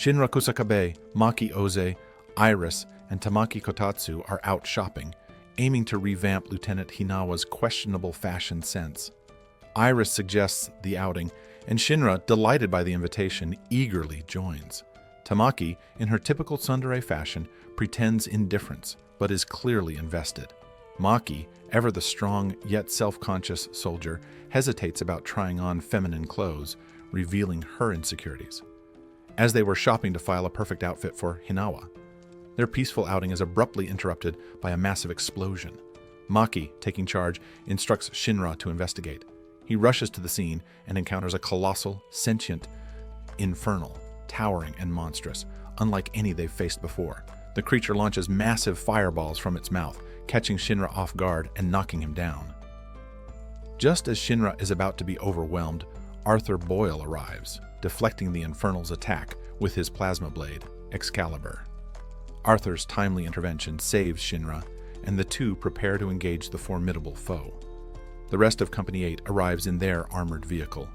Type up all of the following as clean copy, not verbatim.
Shinra Kusakabe, Maki Oze, Iris, and Tamaki Kotatsu are out shopping, aiming to revamp Lieutenant Hinawa's questionable fashion sense. Iris suggests the outing, and Shinra, delighted by the invitation, eagerly joins. Tamaki, in her typical tsundere fashion, pretends indifference, but is clearly invested. Maki, ever the strong yet self-conscious soldier, hesitates about trying on feminine clothes, revealing her insecurities. As they were shopping to file a perfect outfit for Hinawa, their peaceful outing is abruptly interrupted by a massive explosion. Maki, taking charge, instructs Shinra to investigate. He rushes to the scene and encounters a colossal, sentient infernal, towering and monstrous, unlike any they've faced before. The creature launches massive fireballs from its mouth, catching Shinra off guard and knocking him down. Just as Shinra is about to be overwhelmed, Arthur Boyle arrives, deflecting the infernal's attack with his plasma blade, Excalibur. Arthur's timely intervention saves Shinra, and the two prepare to engage the formidable foe. The rest of Company 8 arrives in their armored vehicle.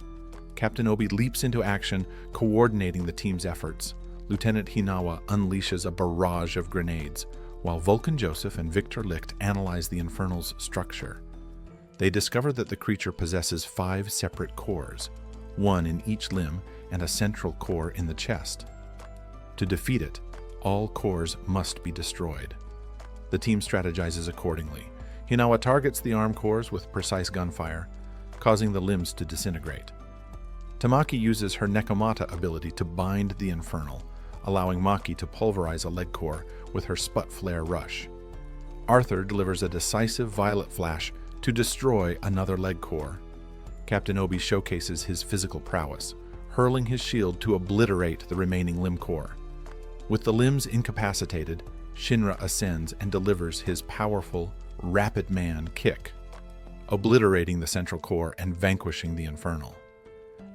Captain Obi leaps into action, coordinating the team's efforts. Lieutenant Hinawa unleashes a barrage of grenades, while Vulcan Joseph and Victor Licht analyze the infernal's structure. They discover that the creature possesses 5 separate cores, one in each limb and a central core in the chest. To defeat it, all cores must be destroyed. The team strategizes accordingly. Hinawa targets the arm cores with precise gunfire, causing the limbs to disintegrate. Tamaki uses her Nekomata ability to bind the infernal, allowing Maki to pulverize a leg core with her Sput Flare Rush. Arthur delivers a decisive Violet Flash to destroy another leg core. Captain Obi showcases his physical prowess, hurling his shield to obliterate the remaining limb core. With the limbs incapacitated, Shinra ascends and delivers his powerful Rapid Man kick, obliterating the central core and vanquishing the infernal.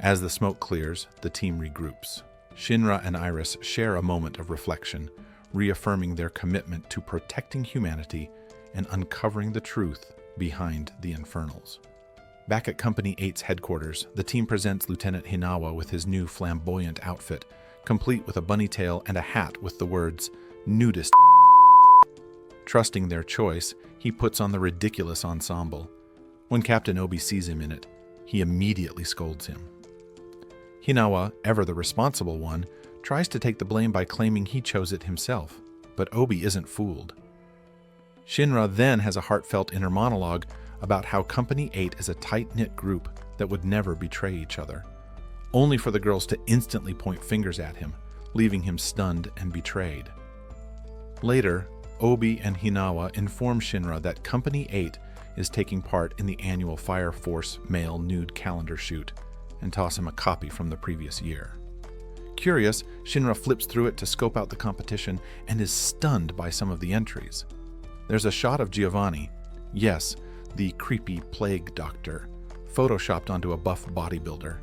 As the smoke clears, the team regroups. Shinra and Iris share a moment of reflection, reaffirming their commitment to protecting humanity and uncovering the truth behind the infernals. Back at Company 8's headquarters, the team presents Lieutenant Hinawa with his new flamboyant outfit, complete with a bunny tail and a hat with the words, "Nudist." Trusting their choice, he puts on the ridiculous ensemble. When Captain Obi sees him in it, he immediately scolds him. Hinawa, ever the responsible one, tries to take the blame by claiming he chose it himself, but Obi isn't fooled. Shinra then has a heartfelt inner monologue about how Company 8 is a tight-knit group that would never betray each other, only for the girls to instantly point fingers at him, leaving him stunned and betrayed. Later, Obi and Hinawa inform Shinra that Company 8 is taking part in the annual Fire Force male nude calendar shoot, and toss him a copy from the previous year. Curious, Shinra flips through it to scope out the competition and is stunned by some of the entries. There's a shot of Giovanni, yes, the creepy plague doctor, photoshopped onto a buff bodybuilder.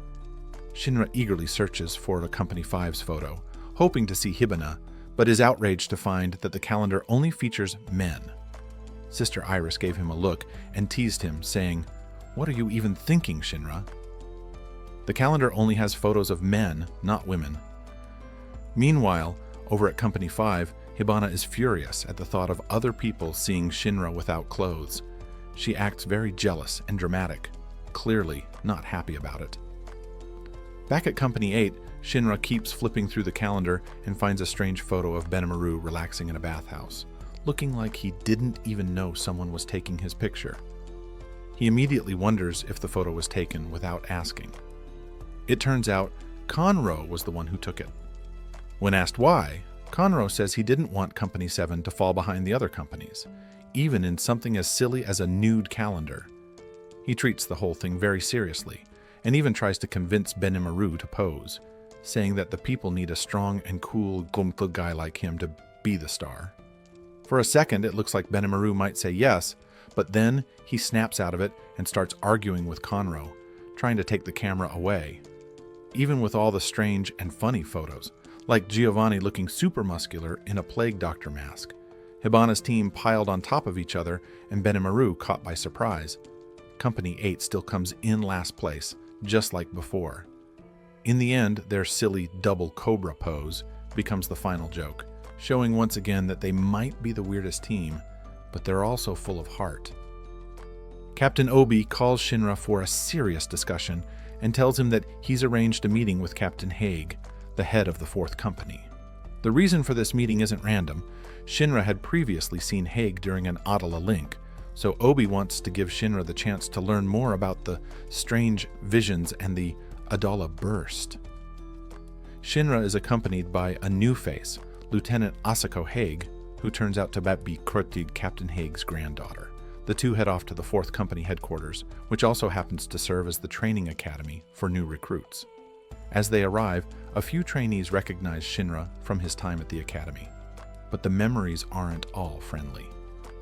Shinra eagerly searches for a Company 5's photo, hoping to see Hibana, but is outraged to find that the calendar only features men. Sister Iris gave him a look and teased him, saying, "What are you even thinking, Shinra?" The calendar only has photos of men, not women. Meanwhile, over at Company 5, Hibana is furious at the thought of other people seeing Shinra without clothes. She acts very jealous and dramatic, clearly not happy about it. Back at Company 8, Shinra keeps flipping through the calendar and finds a strange photo of Benimaru relaxing in a bathhouse, looking like he didn't even know someone was taking his picture. He immediately wonders if the photo was taken without asking. It turns out Conroe was the one who took it. When asked why, Conroe says he didn't want Company 7 to fall behind the other companies, even in something as silly as a nude calendar. He treats the whole thing very seriously, and even tries to convince Benimaru to pose, saying that the people need a strong and cool Gumtl guy like him to be the star. For a second, it looks like Benimaru might say yes, but then he snaps out of it and starts arguing with Conroe, trying to take the camera away. Even with all the strange and funny photos, like Giovanni looking super muscular in a plague doctor mask, Hibana's team piled on top of each other and Benimaru caught by surprise, Company 8 still comes in last place, just like before. In the end, their silly double cobra pose becomes the final joke, showing once again that they might be the weirdest team, but they're also full of heart. Captain Obi calls Shinra for a serious discussion and tells him that he's arranged a meeting with Captain Haig, the head of the Fourth Company. The reason for this meeting isn't random. Shinra had previously seen Haig during an Adala link, so Obi wants to give Shinra the chance to learn more about the strange visions and the Adala burst. Shinra is accompanied by a new face, Lieutenant Asako Haig, who turns out to be Captain Haig's granddaughter. The two head off to the Fourth Company headquarters, which also happens to serve as the training academy for new recruits. As they arrive, a few trainees recognize Shinra from his time at the academy. But the memories aren't all friendly.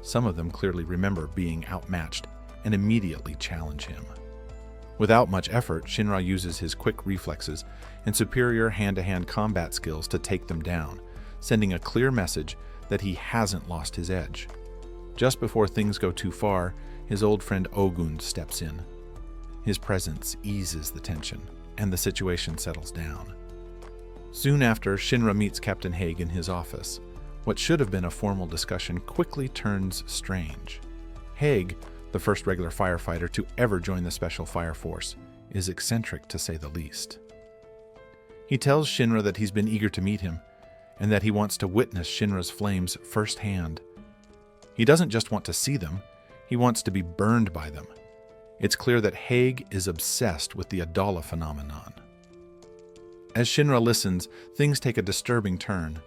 Some of them clearly remember being outmatched and immediately challenge him. Without much effort, Shinra uses his quick reflexes and superior hand-to-hand combat skills to take them down, sending a clear message that he hasn't lost his edge. Just before things go too far, his old friend Ogun steps in. His presence eases the tension, and the situation settles down. Soon after, Shinra meets Captain Haig in his office. What should have been a formal discussion quickly turns strange. Haig, the first regular firefighter to ever join the Special Fire Force, is eccentric to say the least. He tells Shinra that he's been eager to meet him, and that he wants to witness Shinra's flames firsthand. He doesn't just want to see them, he wants to be burned by them. It's clear that Haig is obsessed with the Adala phenomenon. As Shinra listens, things take a disturbing turn.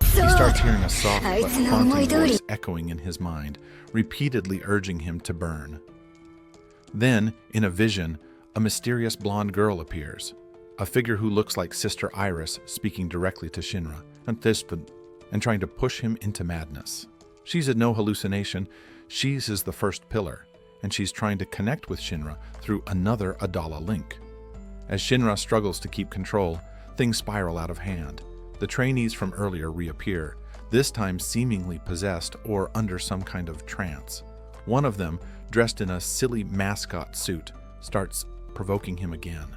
He starts hearing a soft but haunting voice echoing in his mind, repeatedly urging him to burn. Then, in a vision, a mysterious blonde girl appears, a figure who looks like Sister Iris speaking directly to Shinra, and trying to push him into madness. She's no hallucination, she's the first pillar, and she's trying to connect with Shinra through another Adala link. As Shinra struggles to keep control, things spiral out of hand. The trainees from earlier reappear, this time seemingly possessed or under some kind of trance. One of them, dressed in a silly mascot suit, starts provoking him again.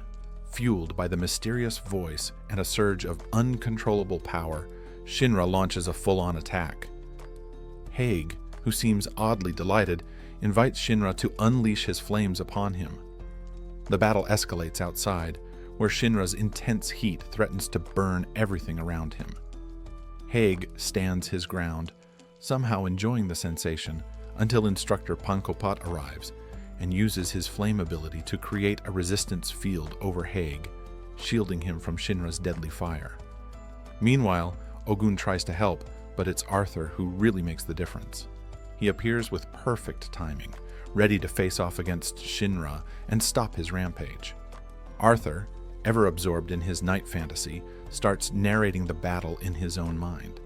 Fueled by the mysterious voice and a surge of uncontrollable power, Shinra launches a full-on attack. Haig, who seems oddly delighted, invites Shinra to unleash his flames upon him. The battle escalates outside, where Shinra's intense heat threatens to burn everything around him. Haig stands his ground, somehow enjoying the sensation, until instructor Pankopat arrives and uses his flame ability to create a resistance field over Haig, shielding him from Shinra's deadly fire. Meanwhile, Ogun tries to help, but it's Arthur who really makes the difference. He appears with perfect timing, ready to face off against Shinra and stop his rampage. Arthur, ever absorbed in his night fantasy, starts narrating the battle in his own mind.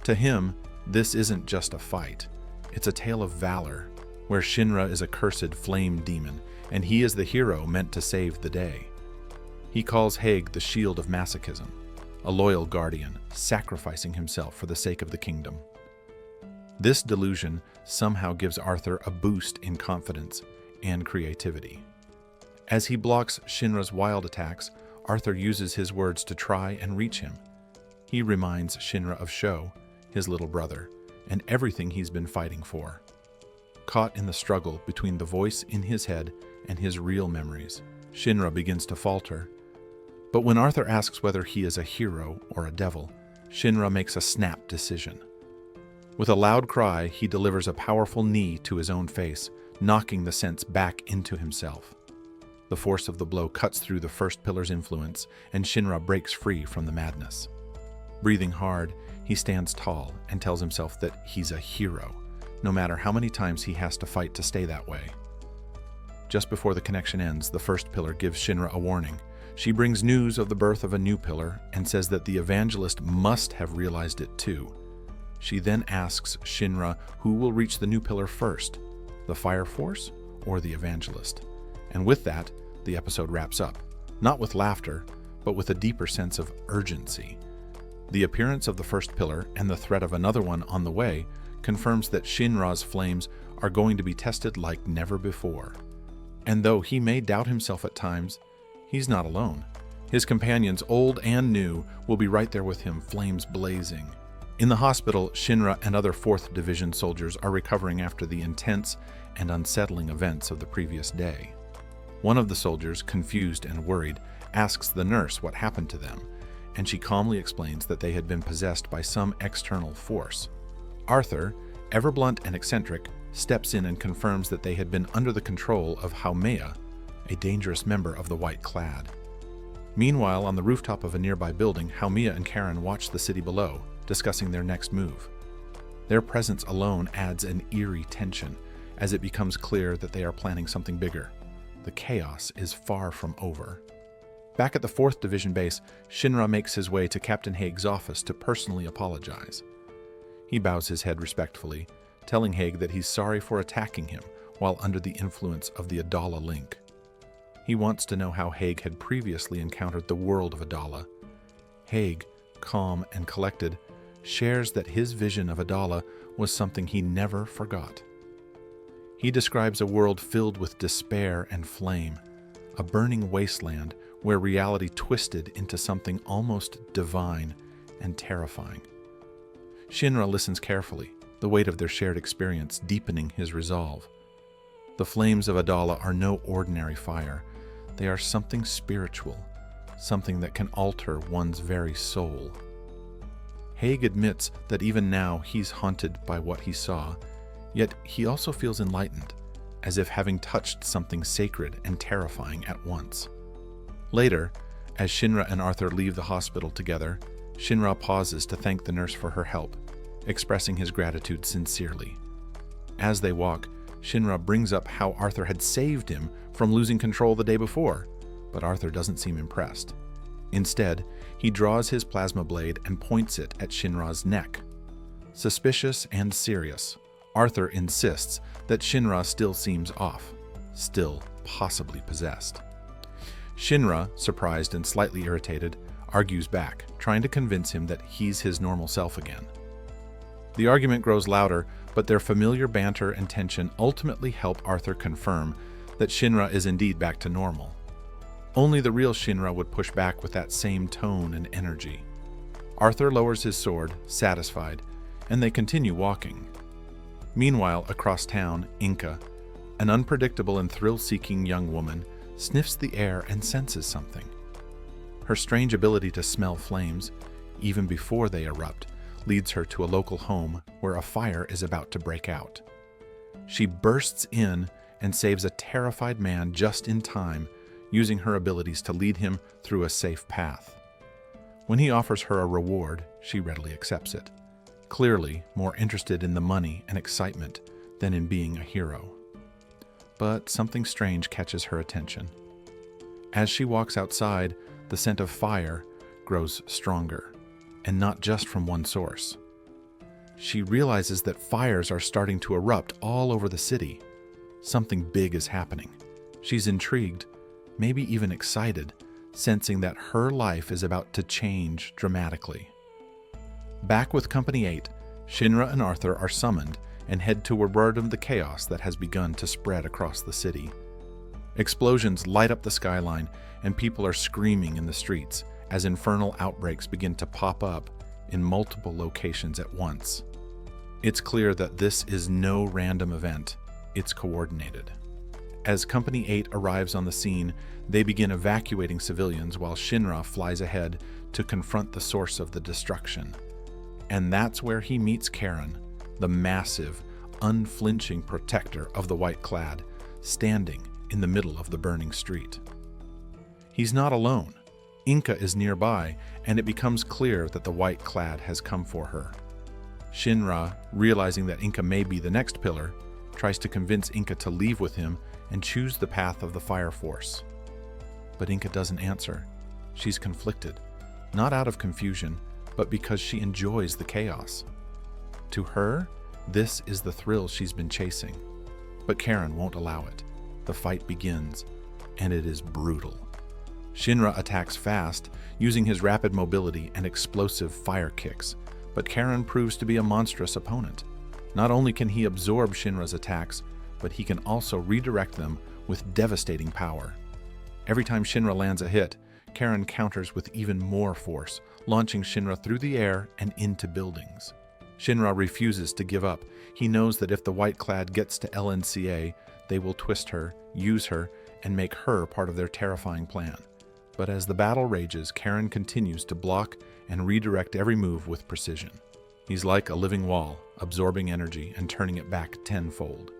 To him, this isn't just a fight. It's a tale of valor, where Shinra is a cursed flame demon, and he is the hero meant to save the day. He calls Haig the shield of masochism, a loyal guardian, sacrificing himself for the sake of the kingdom. This delusion somehow gives Arthur a boost in confidence and creativity. As he blocks Shinra's wild attacks, Arthur uses his words to try and reach him. He reminds Shinra of Sho, his little brother, and everything he's been fighting for. Caught in the struggle between the voice in his head and his real memories, Shinra begins to falter. But when Arthur asks whether he is a hero or a devil, Shinra makes a snap decision. With a loud cry, he delivers a powerful knee to his own face, knocking the sense back into himself. The force of the blow cuts through the first pillar's influence, and Shinra breaks free from the madness. Breathing hard, he stands tall and tells himself that he's a hero, no matter how many times he has to fight to stay that way. Just before the connection ends, the first pillar gives Shinra a warning. She brings news of the birth of a new pillar and says that the evangelist must have realized it too. She then asks Shinra who will reach the new pillar first, the Fire Force or the evangelist. And with that, the episode wraps up, not with laughter, but with a deeper sense of urgency. The appearance of the first pillar and the threat of another one on the way confirms that Shinra's flames are going to be tested like never before. And though he may doubt himself at times, he's not alone. His companions, old and new, will be right there with him, flames blazing. In the hospital, Shinra and other 4th Division soldiers are recovering after the intense and unsettling events of the previous day. One of the soldiers, confused and worried, asks the nurse what happened to them, and she calmly explains that they had been possessed by some external force. Arthur, ever blunt and eccentric, steps in and confirms that they had been under the control of Haumea, a dangerous member of the White Clad. Meanwhile, on the rooftop of a nearby building, Haumea and Karen watch the city below, discussing their next move. Their presence alone adds an eerie tension, as it becomes clear that they are planning something bigger. The chaos is far from over. Back at the 4th Division base, Shinra makes his way to Captain Haig's office to personally apologize. He bows his head respectfully, telling Haig that he's sorry for attacking him while under the influence of the Adala link. He wants to know how Haig had previously encountered the world of Adala. Haig, calm and collected, shares that his vision of Adala was something he never forgot. He describes a world filled with despair and flame, a burning wasteland where reality twisted into something almost divine and terrifying. Shinra listens carefully, the weight of their shared experience deepening his resolve. The flames of Adala are no ordinary fire. They are something spiritual, something that can alter one's very soul. Haig admits that even now he's haunted by what he saw, yet he also feels enlightened, as if having touched something sacred and terrifying at once. Later, as Shinra and Arthur leave the hospital together, Shinra pauses to thank the nurse for her help, expressing his gratitude sincerely. As they walk, Shinra brings up how Arthur had saved him from losing control the day before, but Arthur doesn't seem impressed. Instead, he draws his plasma blade and points it at Shinra's neck. Suspicious and serious, Arthur insists that Shinra still seems off, still possibly possessed. Shinra, surprised and slightly irritated, argues back, trying to convince him that he's his normal self again. The argument grows louder, but their familiar banter and tension ultimately help Arthur confirm that Shinra is indeed back to normal. Only the real Shinra would push back with that same tone and energy. Arthur lowers his sword, satisfied, and they continue walking. Meanwhile, across town, Inka, an unpredictable and thrill-seeking young woman, sniffs the air and senses something. Her strange ability to smell flames, even before they erupt, leads her to a local home where a fire is about to break out. She bursts in and saves a terrified man just in time, using her abilities to lead him through a safe path. When he offers her a reward, she readily accepts it, clearly more interested in the money and excitement than in being a hero. But something strange catches her attention. As she walks outside, the scent of fire grows stronger, and not just from one source. She realizes that fires are starting to erupt all over the city. Something big is happening. She's intrigued, maybe even excited, sensing that her life is about to change dramatically. Back with Company 8, Shinra and Arthur are summoned and head to word of the chaos that has begun to spread across the city. Explosions light up the skyline, and people are screaming in the streets as infernal outbreaks begin to pop up in multiple locations at once. It's clear that this is no random event, it's coordinated. As Company 8 arrives on the scene, they begin evacuating civilians while Shinra flies ahead to confront the source of the destruction. And that's where he meets Karen, the massive, unflinching protector of the White Clad, standing in the middle of the burning street. He's not alone. Inka is nearby, and it becomes clear that the White Clad has come for her. Shinra, realizing that Inka may be the next pillar, tries to convince Inka to leave with him and choose the path of the Fire Force. But Inka doesn't answer. She's conflicted, not out of confusion, but because she enjoys the chaos. To her, this is the thrill she's been chasing. But Karen won't allow it. The fight begins, and it is brutal. Shinra attacks fast, using his rapid mobility and explosive fire kicks, but Karen proves to be a monstrous opponent. Not only can he absorb Shinra's attacks, but he can also redirect them with devastating power. Every time Shinra lands a hit, Karen counters with even more force, launching Shinra through the air and into buildings. Shinra refuses to give up. He knows that if the white-clad gets to LNCA, they will twist her, use her, and make her part of their terrifying plan. But as the battle rages, Karen continues to block and redirect every move with precision. He's like a living wall, absorbing energy and turning it back tenfold.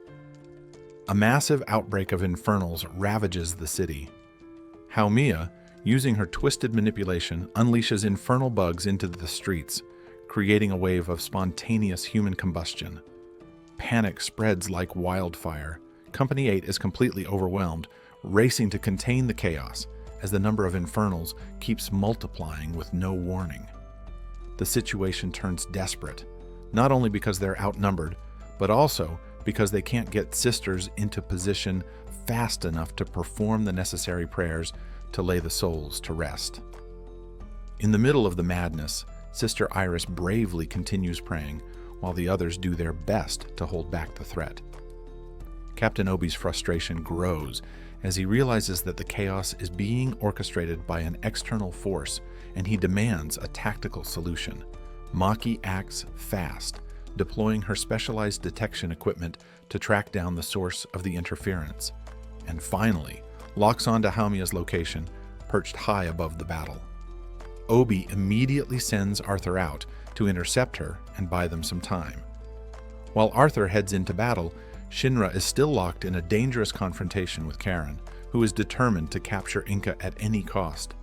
A massive outbreak of infernals ravages the city. Haomiya, using her twisted manipulation, unleashes infernal bugs into the streets, creating a wave of spontaneous human combustion. Panic spreads like wildfire. Company 8 is completely overwhelmed, racing to contain the chaos as the number of infernals keeps multiplying with no warning. The situation turns desperate, not only because they're outnumbered, but also because they can't get sisters into position fast enough to perform the necessary prayers to lay the souls to rest. In the middle of the madness, Sister Iris bravely continues praying, while the others do their best to hold back the threat. Captain Obi's frustration grows as he realizes that the chaos is being orchestrated by an external force, and he demands a tactical solution. Maki acts fast, deploying her specialized detection equipment to track down the source of the interference, and finally locks onto Haomiya's location, perched high above the battle. Obi immediately sends Arthur out to intercept her and buy them some time. While Arthur heads into battle, Shinra is still locked in a dangerous confrontation with Karen, who is determined to capture Inka at any cost.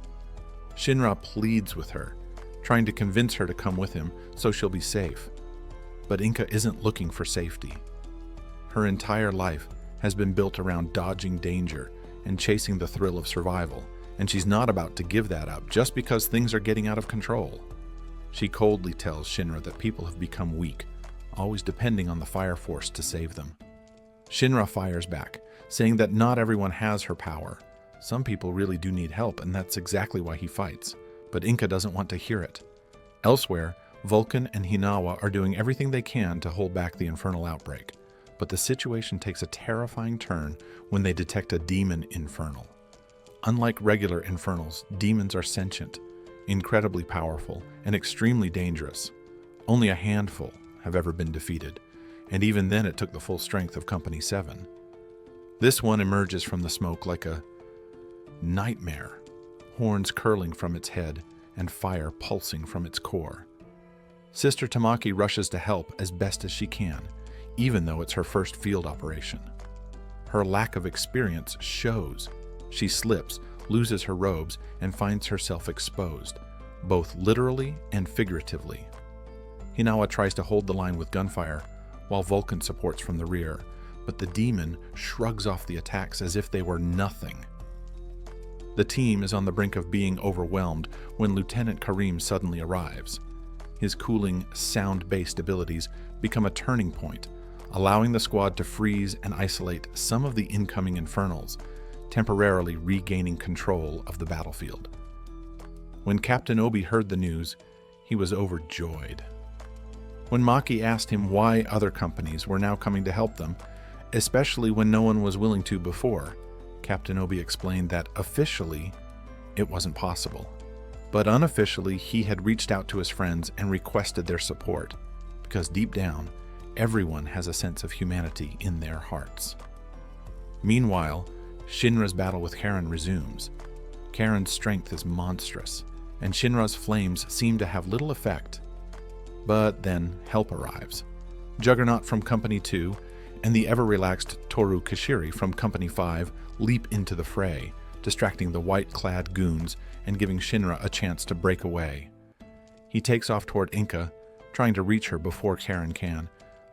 Shinra pleads with her, trying to convince her to come with him so she'll be safe. But Inka isn't looking for safety. Her entire life has been built around dodging danger and chasing the thrill of survival, and she's not about to give that up just because things are getting out of control. She coldly tells Shinra that people have become weak, always depending on the fire force to save them. Shinra fires back, saying that not everyone has her power. Some people really do need help, and that's exactly why he fights. But Inka doesn't want to hear it. Elsewhere, Vulcan and Hinawa are doing everything they can to hold back the infernal outbreak. But the situation takes a terrifying turn when they detect a demon infernal. Unlike regular infernals, demons are sentient, incredibly powerful, and extremely dangerous. Only a handful have ever been defeated, and even then it took the full strength of Company 7. This one emerges from the smoke like a nightmare, horns curling from its head and fire pulsing from its core. Sister Tamaki rushes to help as best as she can, even though it's her first field operation. Her lack of experience shows. She slips, loses her robes, and finds herself exposed, both literally and figuratively. Hinawa tries to hold the line with gunfire, while Vulcan supports from the rear, but the demon shrugs off the attacks as if they were nothing. The team is on the brink of being overwhelmed when Lieutenant Karim suddenly arrives. His cooling, sound-based abilities become a turning point, allowing the squad to freeze and isolate some of the incoming infernals, temporarily regaining control of the battlefield. When Captain Obi heard the news, he was overjoyed. When Maki asked him why other companies were now coming to help them, especially when no one was willing to before, Captain Obi explained that officially it wasn't possible. But unofficially, he had reached out to his friends and requested their support, because deep down, everyone has a sense of humanity in their hearts. Meanwhile, Shinra's battle with Karen resumes. Karen's strength is monstrous, and Shinra's flames seem to have little effect. But then help arrives. Juggernaut from Company 2 and the ever-relaxed Toru Kishiri from Company 5 leap into the fray, distracting the white-clad goons and giving Shinra a chance to break away. He takes off toward Inka, trying to reach her before Karen can,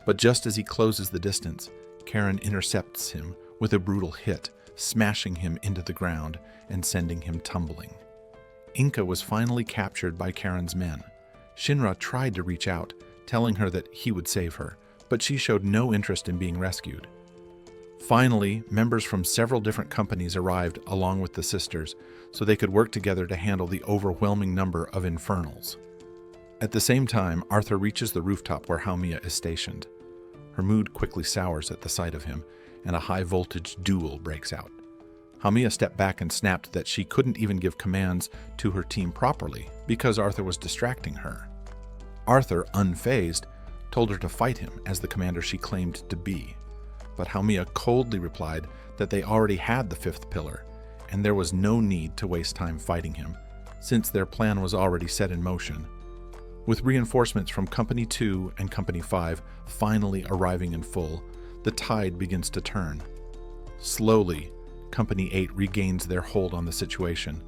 but just as he closes the distance, Karen intercepts him with a brutal hit, smashing him into the ground and sending him tumbling. Inka was finally captured by Karen's men. Shinra tried to reach out, telling her that he would save her, but she showed no interest in being rescued. Finally, members from several different companies arrived along with the sisters, so they could work together to handle the overwhelming number of infernals. At the same time, Arthur reaches the rooftop where Haomiya is stationed. Her mood quickly sours at the sight of him, and a high-voltage duel breaks out. Hamiya stepped back and snapped that she couldn't even give commands to her team properly because Arthur was distracting her. Arthur, unfazed, told her to fight him as the commander she claimed to be. But Hamiya coldly replied that they already had the fifth pillar, and there was no need to waste time fighting him, since their plan was already set in motion. With reinforcements from Company 2 and Company 5 finally arriving in full, the tide begins to turn. Slowly, Company 8 regains their hold on the situation,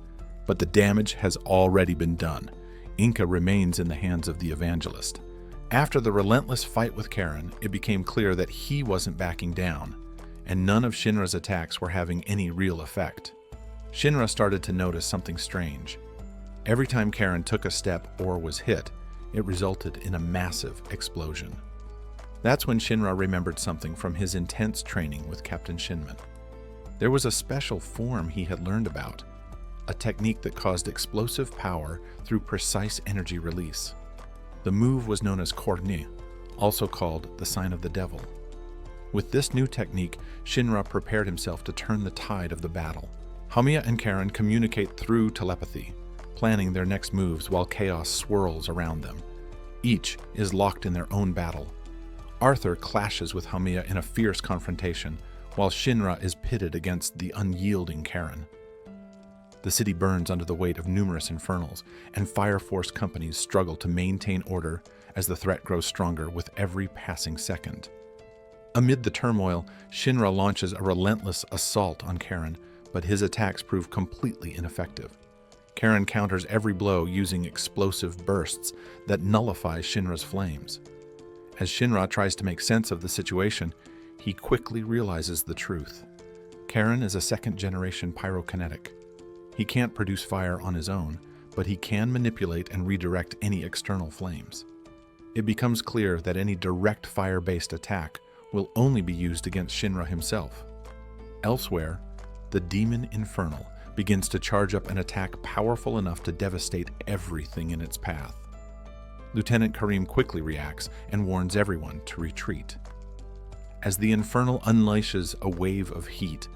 but the damage has already been done. Inca remains in the hands of the evangelist. After the relentless fight with Karen, it became clear that he wasn't backing down, and none of Shinra's attacks were having any real effect. Shinra started to notice something strange. Every time Karen took a step or was hit, it resulted in a massive explosion. That's when Shinra remembered something from his intense training with Captain Shinman. There was a special form he had learned about, a technique that caused explosive power through precise energy release. The move was known as Korni, also called the Sign of the Devil. With this new technique, Shinra prepared himself to turn the tide of the battle. Hamiya and Karen communicate through telepathy, planning their next moves while chaos swirls around them. Each is locked in their own battle. Arthur clashes with Hamiya in a fierce confrontation, while Shinra is pitted against the unyielding Karen. The city burns under the weight of numerous infernals, and Fire Force companies struggle to maintain order as the threat grows stronger with every passing second. Amid the turmoil, Shinra launches a relentless assault on Karen, but his attacks prove completely ineffective. Karen counters every blow using explosive bursts that nullify Shinra's flames. As Shinra tries to make sense of the situation, he quickly realizes the truth. Karen is a second-generation pyrokinetic. He can't produce fire on his own, but he can manipulate and redirect any external flames. It becomes clear that any direct fire-based attack will only be used against Shinra himself. Elsewhere, the Demon Infernal begins to charge up an attack powerful enough to devastate everything in its path. Lieutenant Karim quickly reacts and warns everyone to retreat. As the Infernal unleashes a wave of heat,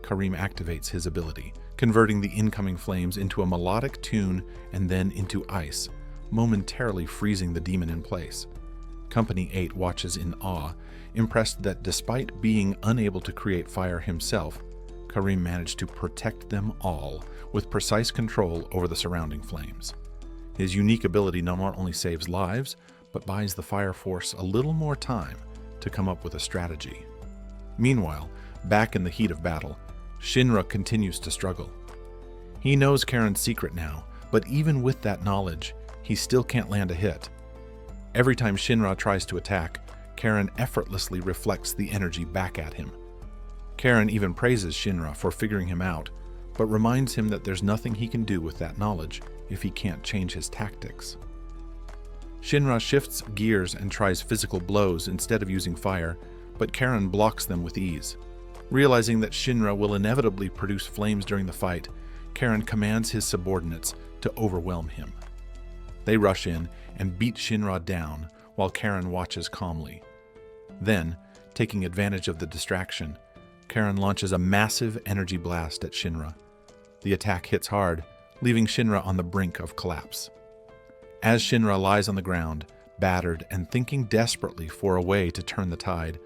Karim activates his ability, converting the incoming flames into a melodic tune and then into ice, momentarily freezing the demon in place. Company 8 watches in awe, impressed that despite being unable to create fire himself, Karim managed to protect them all with precise control over the surrounding flames. His unique ability not only saves lives, but buys the Fire Force a little more time to come up with a strategy. Meanwhile, back in the heat of battle, Shinra continues to struggle. He knows Karen's secret now, but even with that knowledge, he still can't land a hit. Every time Shinra tries to attack, Karen effortlessly reflects the energy back at him. Karen even praises Shinra for figuring him out, but reminds him that there's nothing he can do with that knowledge if he can't change his tactics. Shinra shifts gears and tries physical blows instead of using fire, but Karen blocks them with ease. Realizing that Shinra will inevitably produce flames during the fight, Karen commands his subordinates to overwhelm him. They rush in and beat Shinra down while Karen watches calmly. Then, taking advantage of the distraction, Karen launches a massive energy blast at Shinra. The attack hits hard, leaving Shinra on the brink of collapse. As Shinra lies on the ground, battered and thinking desperately for a way to turn the tide,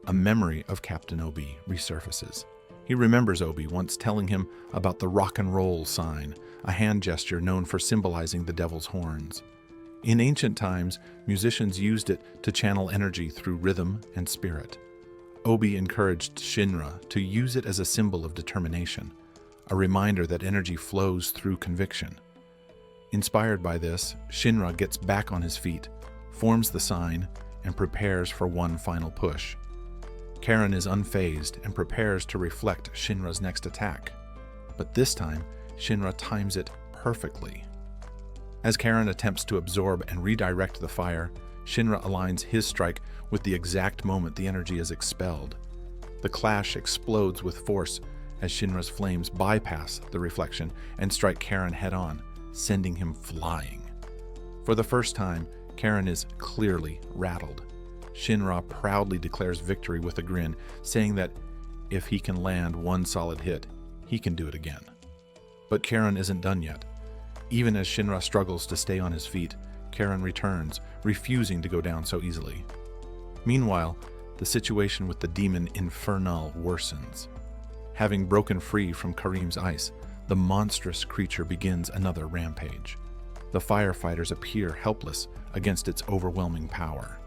a memory of Captain Obi resurfaces. He remembers Obi once telling him about the rock and roll sign, a hand gesture known for symbolizing the devil's horns. In ancient times, musicians used it to channel energy through rhythm and spirit. Obi encouraged Shinra to use it as a symbol of determination, a reminder that energy flows through conviction. Inspired by this, Shinra gets back on his feet, forms the sign, and prepares for one final push. Karen is unfazed and prepares to reflect Shinra's next attack. But this time, Shinra times it perfectly. As Karen attempts to absorb and redirect the fire, Shinra aligns his strike with the exact moment the energy is expelled. The clash explodes with force as Shinra's flames bypass the reflection and strike Karen head-on, sending him flying. For the first time, Karen is clearly rattled. Shinra proudly declares victory with a grin, saying that if he can land one solid hit, he can do it again. But Karen isn't done yet. Even as Shinra struggles to stay on his feet, Karen returns, refusing to go down so easily. Meanwhile, the situation with the demon Infernal worsens. Having broken free from Karim's ice, the monstrous creature begins another rampage. The firefighters appear helpless against its overwhelming power.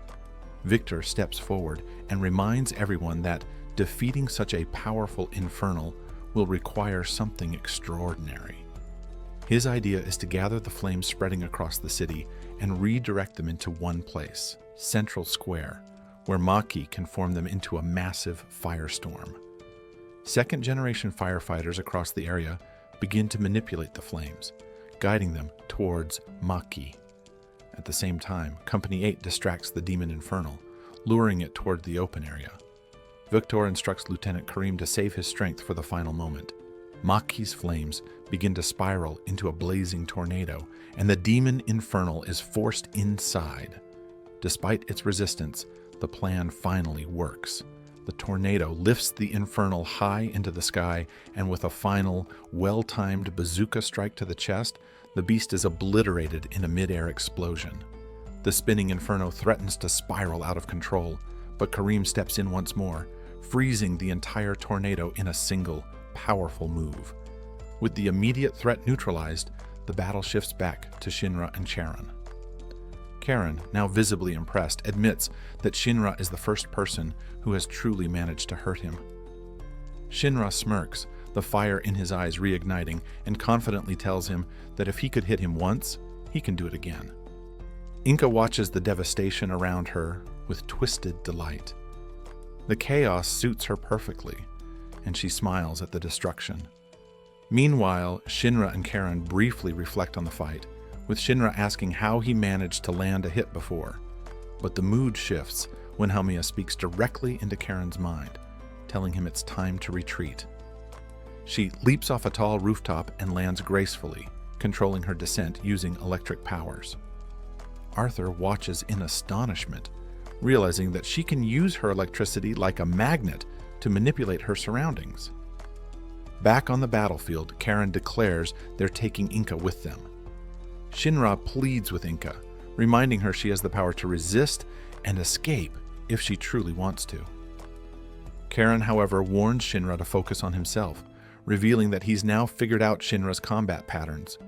Victor steps forward and reminds everyone that defeating such a powerful infernal will require something extraordinary. His idea is to gather the flames spreading across the city and redirect them into one place, Central Square, where Maki can form them into a massive firestorm. Second-generation firefighters across the area begin to manipulate the flames, guiding them towards Maki. At the same time, Company 8 distracts the demon Infernal, luring it toward the open area. Victor instructs Lieutenant Karim to save his strength for the final moment. Maki's flames begin to spiral into a blazing tornado, and the demon Infernal is forced inside. Despite its resistance, the plan finally works. The tornado lifts the Infernal high into the sky, and with a final, well-timed bazooka strike to the chest, the beast is obliterated in a mid-air explosion. The spinning Inferno threatens to spiral out of control, but Karim steps in once more, freezing the entire tornado in a single, powerful move. With the immediate threat neutralized, the battle shifts back to Shinra and Charon. Karen, now visibly impressed, admits that Shinra is the first person who has truly managed to hurt him. Shinra smirks, the fire in his eyes reigniting, and confidently tells him that if he could hit him once, he can do it again. Inka watches the devastation around her with twisted delight. The chaos suits her perfectly, and she smiles at the destruction. Meanwhile, Shinra and Karen briefly reflect on the fight, with Shinra asking how he managed to land a hit before. But the mood shifts when Haumea speaks directly into Karen's mind, telling him it's time to retreat. She leaps off a tall rooftop and lands gracefully, controlling her descent using electric powers. Arthur watches in astonishment, realizing that she can use her electricity like a magnet to manipulate her surroundings. Back on the battlefield, Karen declares they're taking Inka with them. Shinra pleads with Inka, reminding her she has the power to resist and escape if she truly wants to. Karen, however, warns Shinra to focus on himself, revealing that he's now figured out Shinra's combat patterns.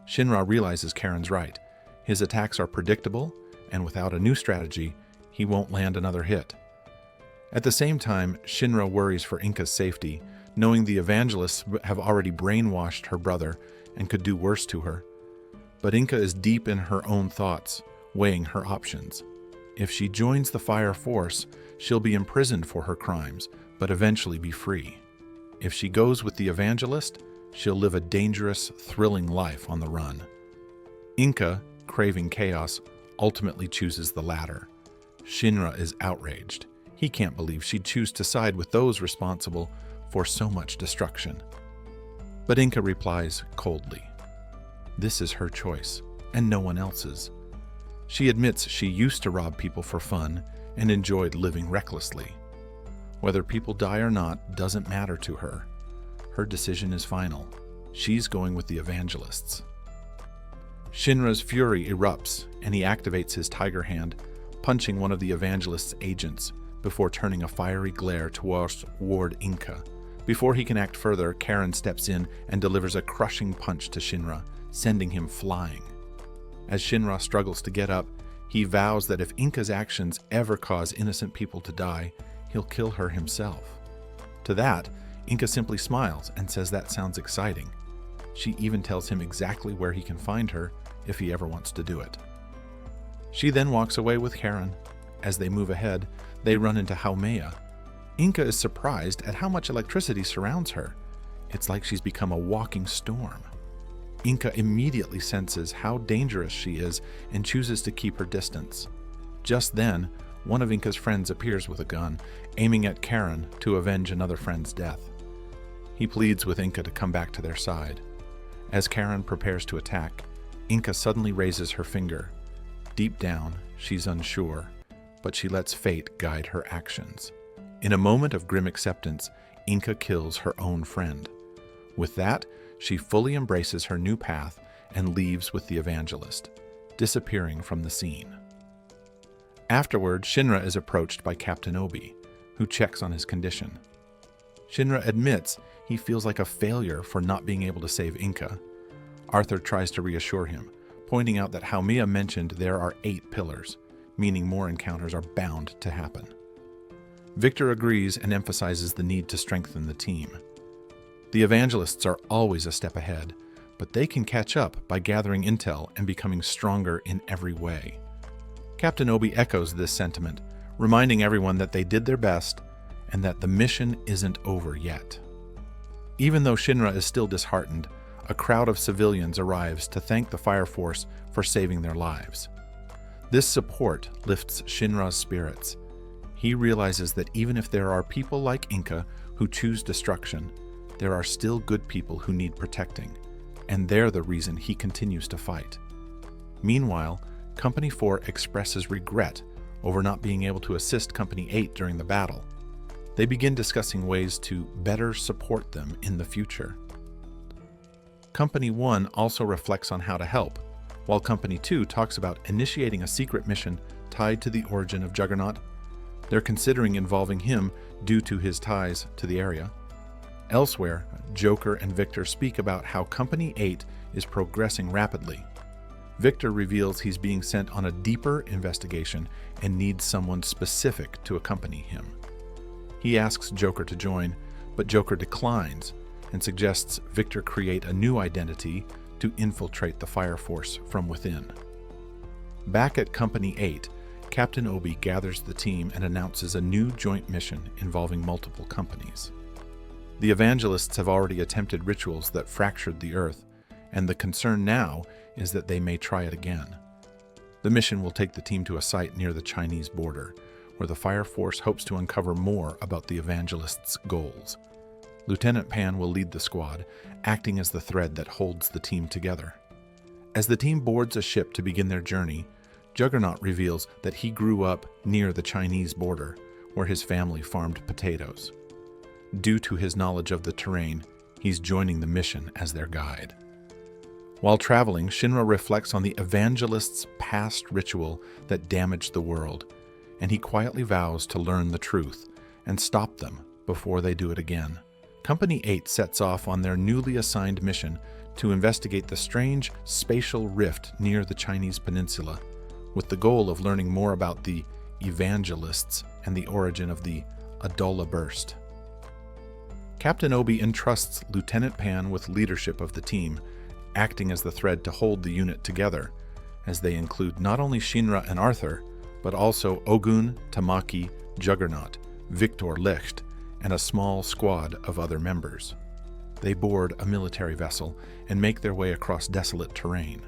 Shinra realizes Karen's right. His attacks are predictable, and without a new strategy, he won't land another hit. At the same time, Shinra worries for Inka's safety, knowing the evangelists have already brainwashed her brother and could do worse to her. But Inka is deep in her own thoughts, weighing her options. If she joins the Fire Force, she'll be imprisoned for her crimes, but eventually be free. If she goes with the evangelist, she'll live a dangerous, thrilling life on the run. Inka, craving chaos, ultimately chooses the latter. Shinra is outraged. He can't believe she'd choose to side with those responsible for so much destruction. But Inka replies coldly. This is her choice, and no one else's. She admits she used to rob people for fun and enjoyed living recklessly. Whether people die or not doesn't matter to her. Her decision is final. She's going with the evangelists. Shinra's fury erupts, and he activates his tiger hand, punching one of the evangelist's agents before turning a fiery glare toward Inka. Before he can act further, Karen steps in and delivers a crushing punch to Shinra, sending him flying. As Shinra struggles to get up, he vows that if Inka's actions ever cause innocent people to die, he'll kill her himself. To that, Inka simply smiles and says that sounds exciting. She even tells him exactly where he can find her if he ever wants to do it. She then walks away with Karen. As they move ahead, they run into Haumea. Inka is surprised at how much electricity surrounds her. It's like she's become a walking storm. Inka immediately senses how dangerous she is and chooses to keep her distance. Just then, one of Inka's friends appears with a gun, aiming at Karen to avenge another friend's death. He pleads with Inka to come back to their side. As Karen prepares to attack, Inka suddenly raises her finger. Deep down, she's unsure, but she lets fate guide her actions. In a moment of grim acceptance, Inka kills her own friend. With that, she fully embraces her new path and leaves with the evangelist, disappearing from the scene. Afterward, Shinra is approached by Captain Obi, who checks on his condition. Shinra admits he feels like a failure for not being able to save Inca. Arthur tries to reassure him, pointing out that Haomiya mentioned there are 8 pillars, meaning more encounters are bound to happen. Victor agrees and emphasizes the need to strengthen the team. The evangelists are always a step ahead, but they can catch up by gathering intel and becoming stronger in every way. Captain Obi echoes this sentiment, reminding everyone that they did their best and that the mission isn't over yet. Even though Shinra is still disheartened, a crowd of civilians arrives to thank the Fire Force for saving their lives. This support lifts Shinra's spirits. He realizes that even if there are people like Inca who choose destruction, there are still good people who need protecting, and they're the reason he continues to fight. Meanwhile, Company 4 expresses regret over not being able to assist Company 8 during the battle. They begin discussing ways to better support them in the future. Company 1 also reflects on how to help, while Company 2 talks about initiating a secret mission tied to the origin of Juggernaut. They're considering involving him due to his ties to the area. Elsewhere, Joker and Victor speak about how Company 8 is progressing rapidly. Victor reveals he's being sent on a deeper investigation and needs someone specific to accompany him. He asks Joker to join, but Joker declines and suggests Victor create a new identity to infiltrate the Fire Force from within. Back at Company 8, Captain Obi gathers the team and announces a new joint mission involving multiple companies. The evangelists have already attempted rituals that fractured the earth, and the concern now is that they may try it again. The mission will take the team to a site near the Chinese border, where the Fire Force hopes to uncover more about the evangelists' goals. Lieutenant Pan will lead the squad, acting as the thread that holds the team together. As the team boards a ship to begin their journey, Juggernaut reveals that he grew up near the Chinese border, where his family farmed potatoes. Due to his knowledge of the terrain, he's joining the mission as their guide. While traveling, Shinra reflects on the evangelists' past ritual that damaged the world, and he quietly vows to learn the truth and stop them before they do it again. Company 8 sets off on their newly assigned mission to investigate the strange spatial rift near the Chinese peninsula, with the goal of learning more about the evangelists and the origin of the Adola Burst. Captain Obi entrusts Lieutenant Pan with leadership of the team, acting as the thread to hold the unit together, as they include not only Shinra and Arthur, but also Ogun, Tamaki, Juggernaut, Victor Licht, and a small squad of other members. They board a military vessel and make their way across desolate terrain.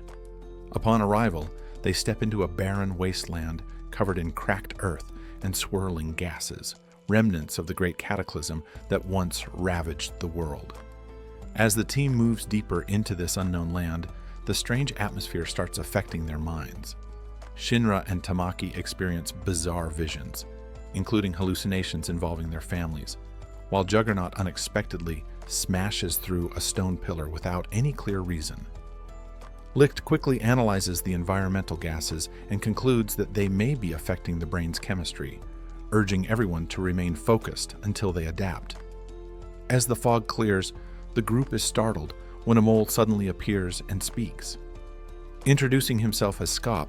Upon arrival, they step into a barren wasteland covered in cracked earth and swirling gases, remnants of the great cataclysm that once ravaged the world. As the team moves deeper into this unknown land, the strange atmosphere starts affecting their minds. Shinra and Tamaki experience bizarre visions, including hallucinations involving their families, while Juggernaut unexpectedly smashes through a stone pillar without any clear reason. Licht quickly analyzes the environmental gases and concludes that they may be affecting the brain's chemistry, urging everyone to remain focused until they adapt. As the fog clears, the group is startled when a mole suddenly appears and speaks. Introducing himself as Skop,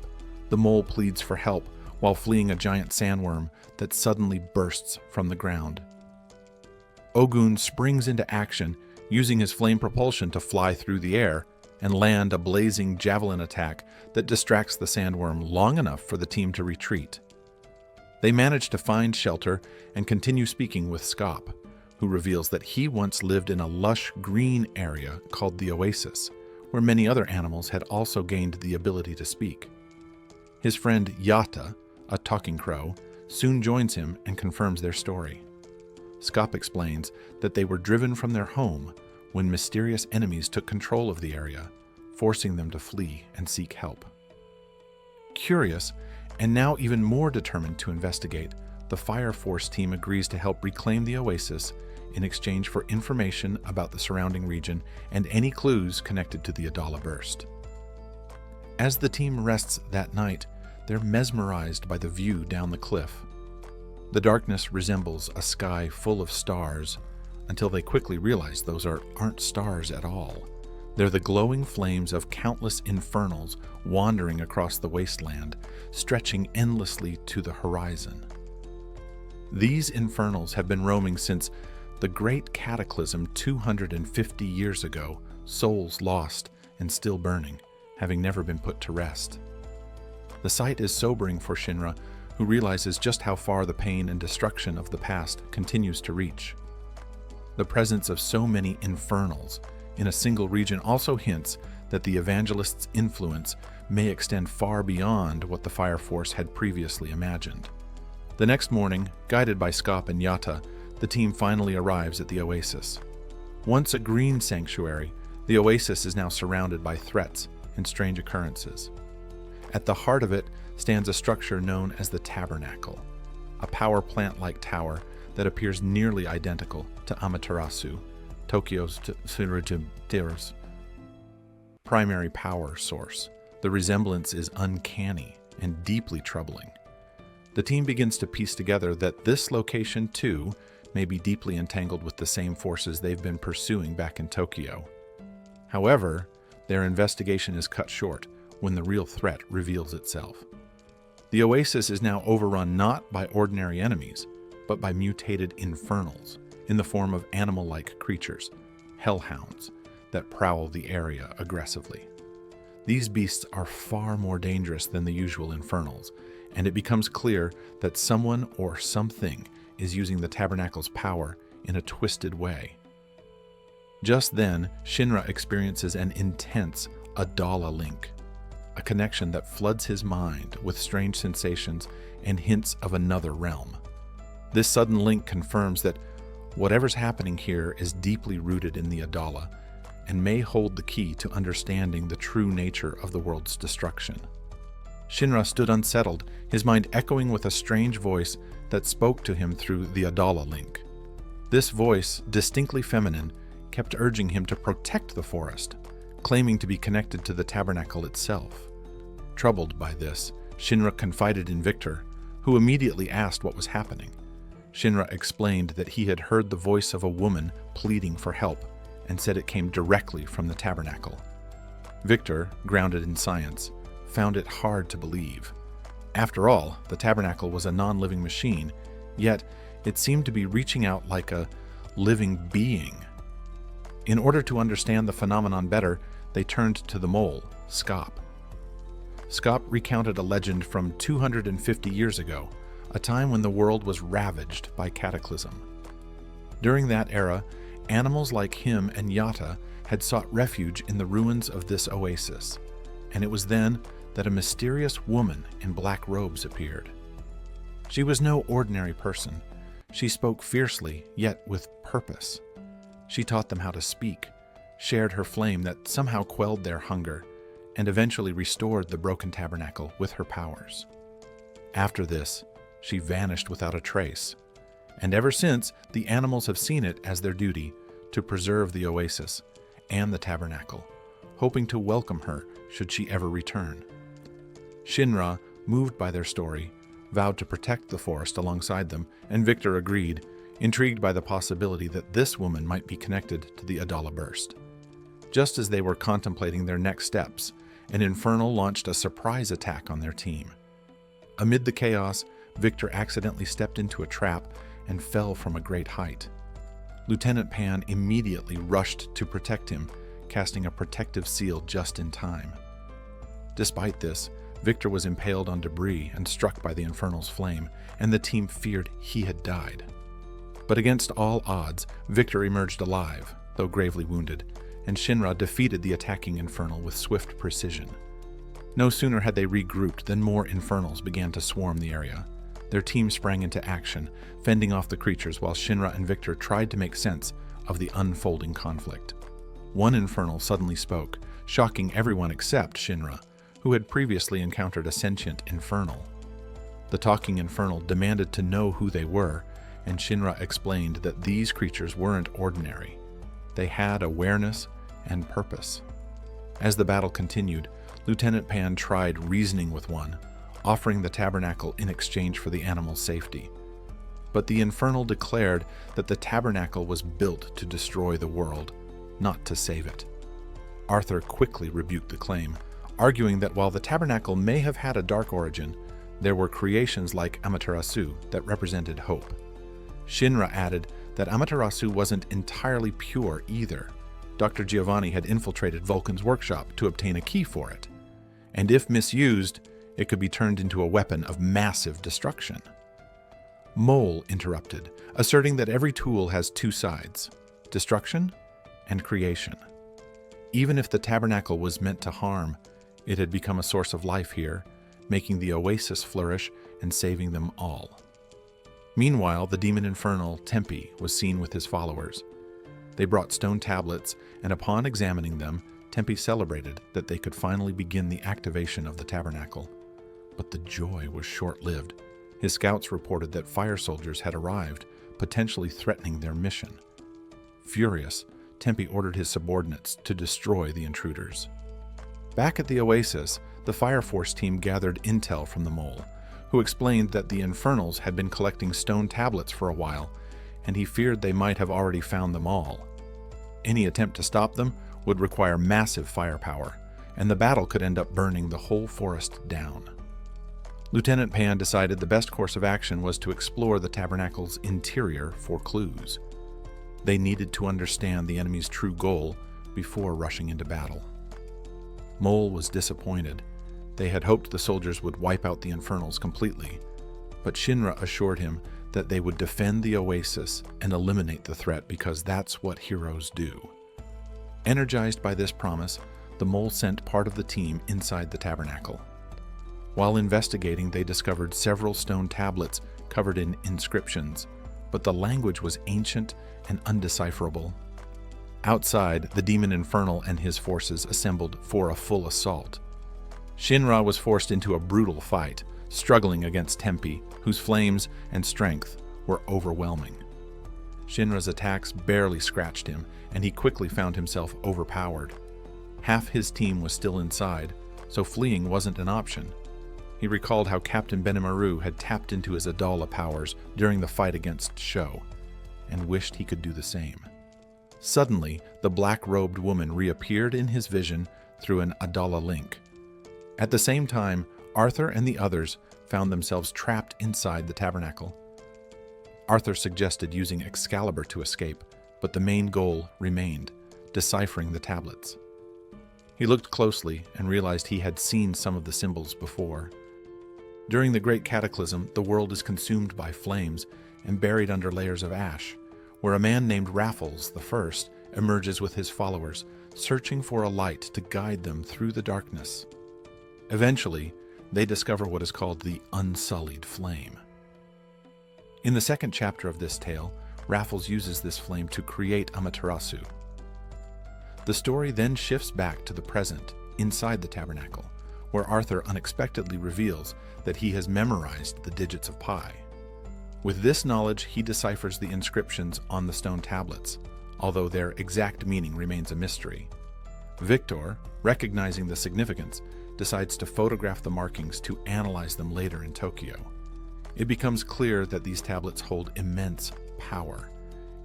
the mole pleads for help while fleeing a giant sandworm that suddenly bursts from the ground. Ogun springs into action, using his flame propulsion to fly through the air and land a blazing javelin attack that distracts the sandworm long enough for the team to retreat. They manage to find shelter and continue speaking with Skop, who reveals that he once lived in a lush green area called the Oasis, where many other animals had also gained the ability to speak. His friend Yata, a talking crow, soon joins him and confirms their story. Skop explains that they were driven from their home when mysterious enemies took control of the area, forcing them to flee and seek help. Curious, and now even more determined to investigate, the Fire Force team agrees to help reclaim the Oasis in exchange for information about the surrounding region and any clues connected to the Adala burst. As the team rests that night, they're mesmerized by the view down the cliff. The darkness resembles a sky full of stars, until they quickly realize those aren't stars at all. They're the glowing flames of countless infernals wandering across the wasteland, stretching endlessly to the horizon. These infernals have been roaming since the great cataclysm 250 years ago, souls lost and still burning, having never been put to rest. The sight is sobering for Shinra, who realizes just how far the pain and destruction of the past continues to reach. The presence of so many infernals in a single region also hints that the evangelist's influence may extend far beyond what the Fire Force had previously imagined. The next morning, guided by Skop and Yata, the team finally arrives at the oasis. Once a green sanctuary, the oasis is now surrounded by threats and strange occurrences. At the heart of it stands a structure known as the Tabernacle, a power plant-like tower that appears nearly identical to Amaterasu, Tokyo's Tsuruji's primary power source. The resemblance is uncanny and deeply troubling. The team begins to piece together that this location, too, may be deeply entangled with the same forces they've been pursuing back in Tokyo. However, their investigation is cut short when the real threat reveals itself. The oasis is now overrun not by ordinary enemies, but by mutated infernals in the form of animal-like creatures, hellhounds, that prowl the area aggressively. These beasts are far more dangerous than the usual infernals, and it becomes clear that someone or something is using the Tabernacle's power in a twisted way. Just then, Shinra experiences an intense Adala link, a connection that floods his mind with strange sensations and hints of another realm. This sudden link confirms that whatever's happening here is deeply rooted in the Adala and may hold the key to understanding the true nature of the world's destruction. Shinra stood unsettled, his mind echoing with a strange voice that spoke to him through the Adala link. This voice, distinctly feminine, kept urging him to protect the forest, claiming to be connected to the tabernacle itself. Troubled by this, Shinra confided in Victor, who immediately asked what was happening. Shinra explained that he had heard the voice of a woman pleading for help and said it came directly from the tabernacle. Victor, grounded in science, found it hard to believe. After all, the tabernacle was a non-living machine, yet it seemed to be reaching out like a living being. In order to understand the phenomenon better, they turned to the mole, Skop. Skop recounted a legend from 250 years ago, a time when the world was ravaged by cataclysm. During that era, animals like him and Yata had sought refuge in the ruins of this oasis, and it was then that a mysterious woman in black robes appeared. She was no ordinary person. She spoke fiercely, yet with purpose. She taught them how to speak, shared her flame that somehow quelled their hunger, and eventually restored the broken tabernacle with her powers. After this, she vanished without a trace, and ever since, the animals have seen it as their duty to preserve the oasis and the tabernacle, hoping to welcome her should she ever return. Shinra, moved by their story, vowed to protect the forest alongside them, and Victor agreed, intrigued by the possibility that this woman might be connected to the Adala burst. Just as they were contemplating their next steps, an infernal launched a surprise attack on their team. Amid the chaos, Victor accidentally stepped into a trap and fell from a great height. Lieutenant Pan immediately rushed to protect him, casting a protective seal just in time. Despite this, Victor was impaled on debris and struck by the infernal's flame, and the team feared he had died. But against all odds, Victor emerged alive, though gravely wounded, and Shinra defeated the attacking infernal with swift precision. No sooner had they regrouped than more infernals began to swarm the area. Their team sprang into action, fending off the creatures while Shinra and Victor tried to make sense of the unfolding conflict. One infernal suddenly spoke, shocking everyone except Shinra, who had previously encountered a sentient infernal. The talking infernal demanded to know who they were, and Shinra explained that these creatures weren't ordinary. They had awareness and purpose. As the battle continued, Lieutenant Pan tried reasoning with one, offering the tabernacle in exchange for the animal's safety. But the Infernal declared that the tabernacle was built to destroy the world, not to save it. Arthur quickly rebuked the claim, arguing that while the tabernacle may have had a dark origin, there were creations like Amaterasu that represented hope. Shinra added that Amaterasu wasn't entirely pure either. Dr. Giovanni had infiltrated Vulcan's workshop to obtain a key for it, and if misused, it could be turned into a weapon of massive destruction. Mole interrupted, asserting that every tool has two sides, destruction and creation. Even if the tabernacle was meant to harm, it had become a source of life here, making the oasis flourish and saving them all. Meanwhile, the demon infernal Tempi was seen with his followers. They brought stone tablets, and upon examining them, Tempi celebrated that they could finally begin the activation of the tabernacle. But the joy was short-lived. His scouts reported that fire soldiers had arrived, potentially threatening their mission. Furious, Tempi ordered his subordinates to destroy the intruders. Back at the oasis, the Fire Force team gathered intel from the mole, who explained that the Infernals had been collecting stone tablets for a while, and he feared they might have already found them all. Any attempt to stop them would require massive firepower, and the battle could end up burning the whole forest down. Lieutenant Pan decided the best course of action was to explore the tabernacle's interior for clues. They needed to understand the enemy's true goal before rushing into battle. Mole was disappointed. They had hoped the soldiers would wipe out the Infernals completely, but Shinra assured him that they would defend the oasis and eliminate the threat because that's what heroes do. Energized by this promise, the mole sent part of the team inside the tabernacle. While investigating, they discovered several stone tablets covered in inscriptions, but the language was ancient and undecipherable. Outside, the demon infernal and his forces assembled for a full assault. Shinra was forced into a brutal fight, struggling against Tempi, whose flames and strength were overwhelming. Shinra's attacks barely scratched him, and he quickly found himself overpowered. Half his team was still inside, so fleeing wasn't an option. He recalled how Captain Benimaru had tapped into his Adala powers during the fight against Sho, and wished he could do the same. Suddenly, the black-robed woman reappeared in his vision through an Adala link. At the same time, Arthur and the others found themselves trapped inside the tabernacle. Arthur suggested using Excalibur to escape, but the main goal remained, deciphering the tablets. He looked closely and realized he had seen some of the symbols before. During the Great Cataclysm, the world is consumed by flames and buried under layers of ash, where a man named Raffles I emerges with his followers, searching for a light to guide them through the darkness. Eventually, they discover what is called the Unsullied Flame. In the second chapter of this tale, Raffles uses this flame to create Amaterasu. The story then shifts back to the present, inside the tabernacle, where Arthur unexpectedly reveals that he has memorized the digits of pi. With this knowledge, he deciphers the inscriptions on the stone tablets, although their exact meaning remains a mystery. Victor, recognizing the significance, decides to photograph the markings to analyze them later in Tokyo. It becomes clear that these tablets hold immense power.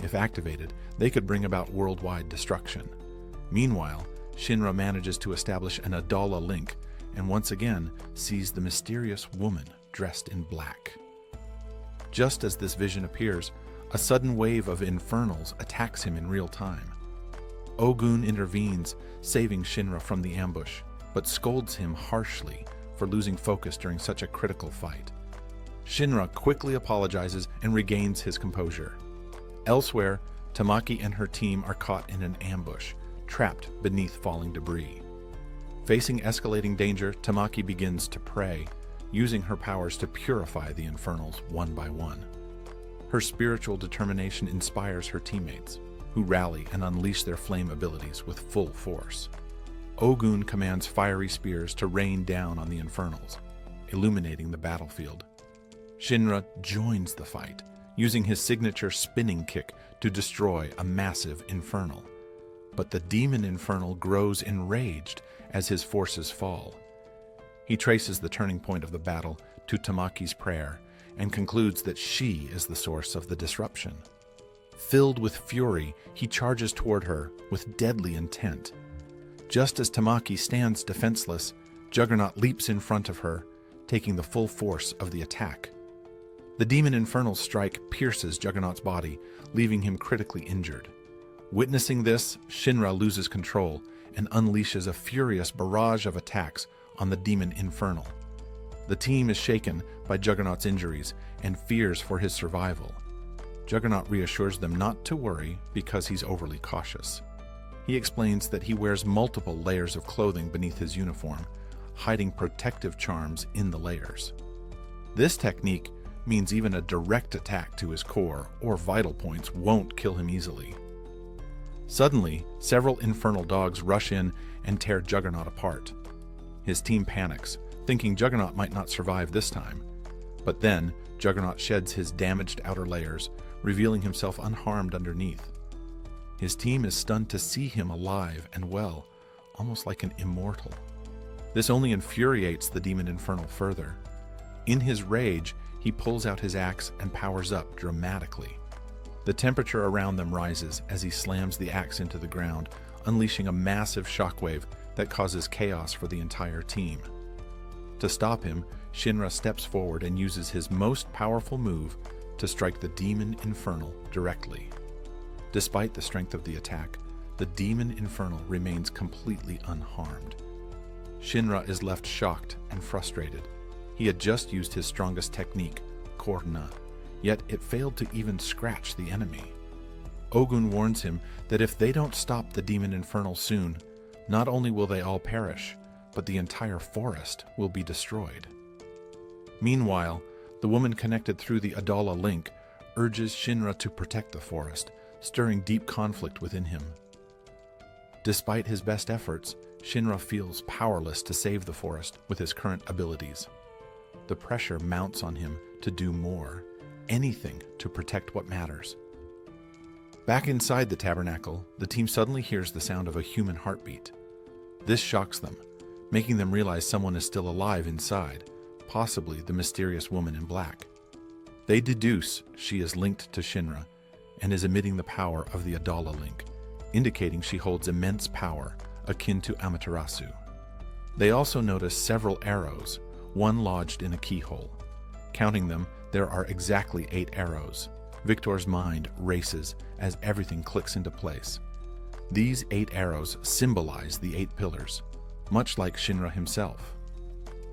If activated, they could bring about worldwide destruction. Meanwhile, Shinra manages to establish an Adala link and once again sees the mysterious woman dressed in black. Just as this vision appears, a sudden wave of infernals attacks him in real time. Ogun intervenes, saving Shinra from the ambush, but scolds him harshly for losing focus during such a critical fight. Shinra quickly apologizes and regains his composure. Elsewhere, Tamaki and her team are caught in an ambush, trapped beneath falling debris. Facing escalating danger, Tamaki begins to pray, using her powers to purify the infernals one by one. Her spiritual determination inspires her teammates, who rally and unleash their flame abilities with full force. Ogun commands fiery spears to rain down on the infernals, illuminating the battlefield. Shinra joins the fight, using his signature spinning kick to destroy a massive infernal. But the demon infernal grows enraged as his forces fall. He traces the turning point of the battle to Tamaki's prayer and concludes that she is the source of the disruption. Filled with fury, he charges toward her with deadly intent. Just as Tamaki stands defenseless, Juggernaut leaps in front of her, taking the full force of the attack. The demon infernal strike pierces Juggernaut's body, leaving him critically injured. Witnessing this, Shinra loses control and unleashes a furious barrage of attacks on the demon infernal. The team is shaken by Juggernaut's injuries and fears for his survival. Juggernaut reassures them not to worry because he's overly cautious. He explains that he wears multiple layers of clothing beneath his uniform, hiding protective charms in the layers. This technique means even a direct attack to his core or vital points won't kill him easily. Suddenly, several infernal dogs rush in and tear Juggernaut apart. His team panics, thinking Juggernaut might not survive this time. But then, Juggernaut sheds his damaged outer layers, revealing himself unharmed underneath. His team is stunned to see him alive and well, almost like an immortal. This only infuriates the demon infernal further. In his rage, he pulls out his axe and powers up dramatically. The temperature around them rises as he slams the axe into the ground, unleashing a massive shockwave that causes chaos for the entire team. To stop him, Shinra steps forward and uses his most powerful move to strike the demon infernal directly. Despite the strength of the attack, the demon infernal remains completely unharmed. Shinra is left shocked and frustrated. He had just used his strongest technique, Korna, yet it failed to even scratch the enemy. Ogun warns him that if they don't stop the demon infernal soon, not only will they all perish, but the entire forest will be destroyed. Meanwhile, the woman connected through the Adala link urges Shinra to protect the forest, stirring deep conflict within him. Despite his best efforts, Shinra feels powerless to save the forest with his current abilities. The pressure mounts on him to do more, anything to protect what matters. Back inside the tabernacle, the team suddenly hears the sound of a human heartbeat. This shocks them, making them realize someone is still alive inside, possibly the mysterious woman in black. They deduce she is linked to Shinra and is emitting the power of the Adala link, indicating she holds immense power akin to Amaterasu. They also notice several arrows, one lodged in a keyhole. Counting them, there are exactly 8 arrows. Victor's mind races as everything clicks into place. These 8 arrows symbolize the 8 pillars, much like Shinra himself.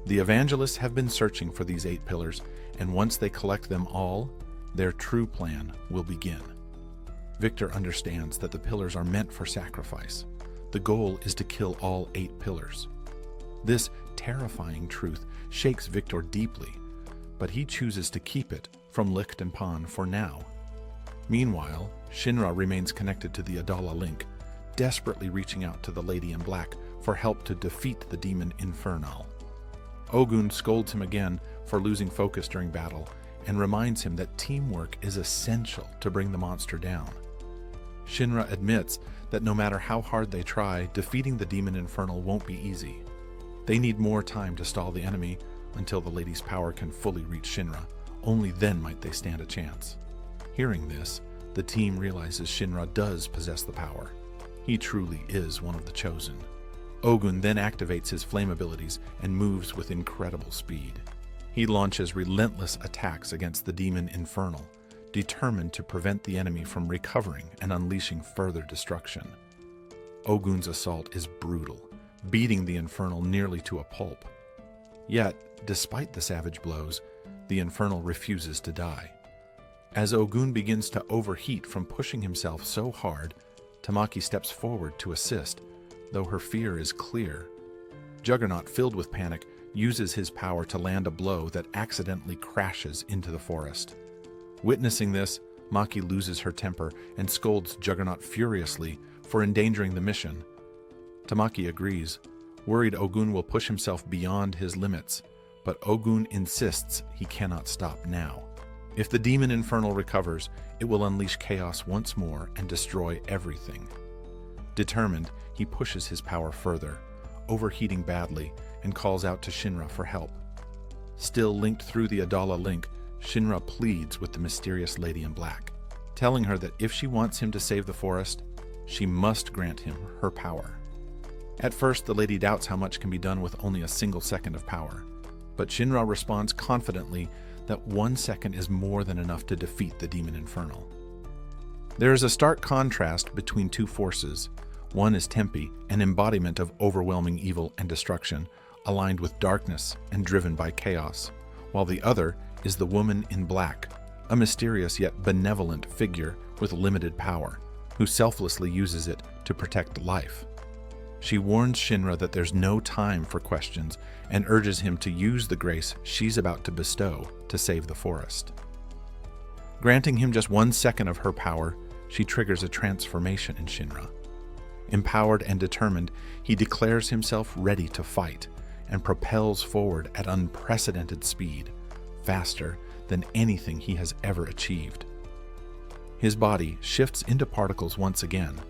The evangelists have been searching for these 8 pillars, and once they collect them all, their true plan will begin. Victor understands that the pillars are meant for sacrifice. The goal is to kill all 8 pillars. This terrifying truth shakes Victor deeply, but he chooses to keep it from Licht and Pan for now. Meanwhile, Shinra remains connected to the Adala link, desperately reaching out to the Lady in Black for help to defeat the demon Infernal. Ogun scolds him again for losing focus during battle and reminds him that teamwork is essential to bring the monster down. Shinra admits that no matter how hard they try, defeating the demon Infernal won't be easy. They need more time to stall the enemy until the lady's power can fully reach Shinra. Only then might they stand a chance. Hearing this, the team realizes Shinra does possess the power. He truly is one of the chosen. Ogun then activates his flame abilities and moves with incredible speed. He launches relentless attacks against the demon Infernal, determined to prevent the enemy from recovering and unleashing further destruction. Ogun's assault is brutal, beating the Infernal nearly to a pulp. Yet, despite the savage blows, the Infernal refuses to die. As Ogun begins to overheat from pushing himself so hard, Tamaki steps forward to assist, though her fear is clear. Juggernaut, filled with panic, uses his power to land a blow that accidentally crashes into the forest. Witnessing this, Maki loses her temper and scolds Juggernaut furiously for endangering the mission. Tamaki agrees, worried Ogun will push himself beyond his limits, but Ogun insists he cannot stop now. If the demon infernal recovers, it will unleash chaos once more and destroy everything. Determined, he pushes his power further, overheating badly, and calls out to Shinra for help. Still linked through the Adala link, Shinra pleads with the mysterious lady in black, telling her that if she wants him to save the forest, she must grant him her power. At first, the lady doubts how much can be done with only a single second of power, but Shinra responds confidently that 1 second is more than enough to defeat the demon infernal. There is a stark contrast between two forces. One is Tempe, an embodiment of overwhelming evil and destruction, aligned with darkness and driven by chaos, while the other is the woman in black, a mysterious yet benevolent figure with limited power, who selflessly uses it to protect life. She warns Shinra that there's no time for questions and urges him to use the grace she's about to bestow to save the forest. Granting him just 1 second of her power, she triggers a transformation in Shinra. Empowered and determined, he declares himself ready to fight and propels forward at unprecedented speed, faster than anything he has ever achieved. His body shifts into particles once again,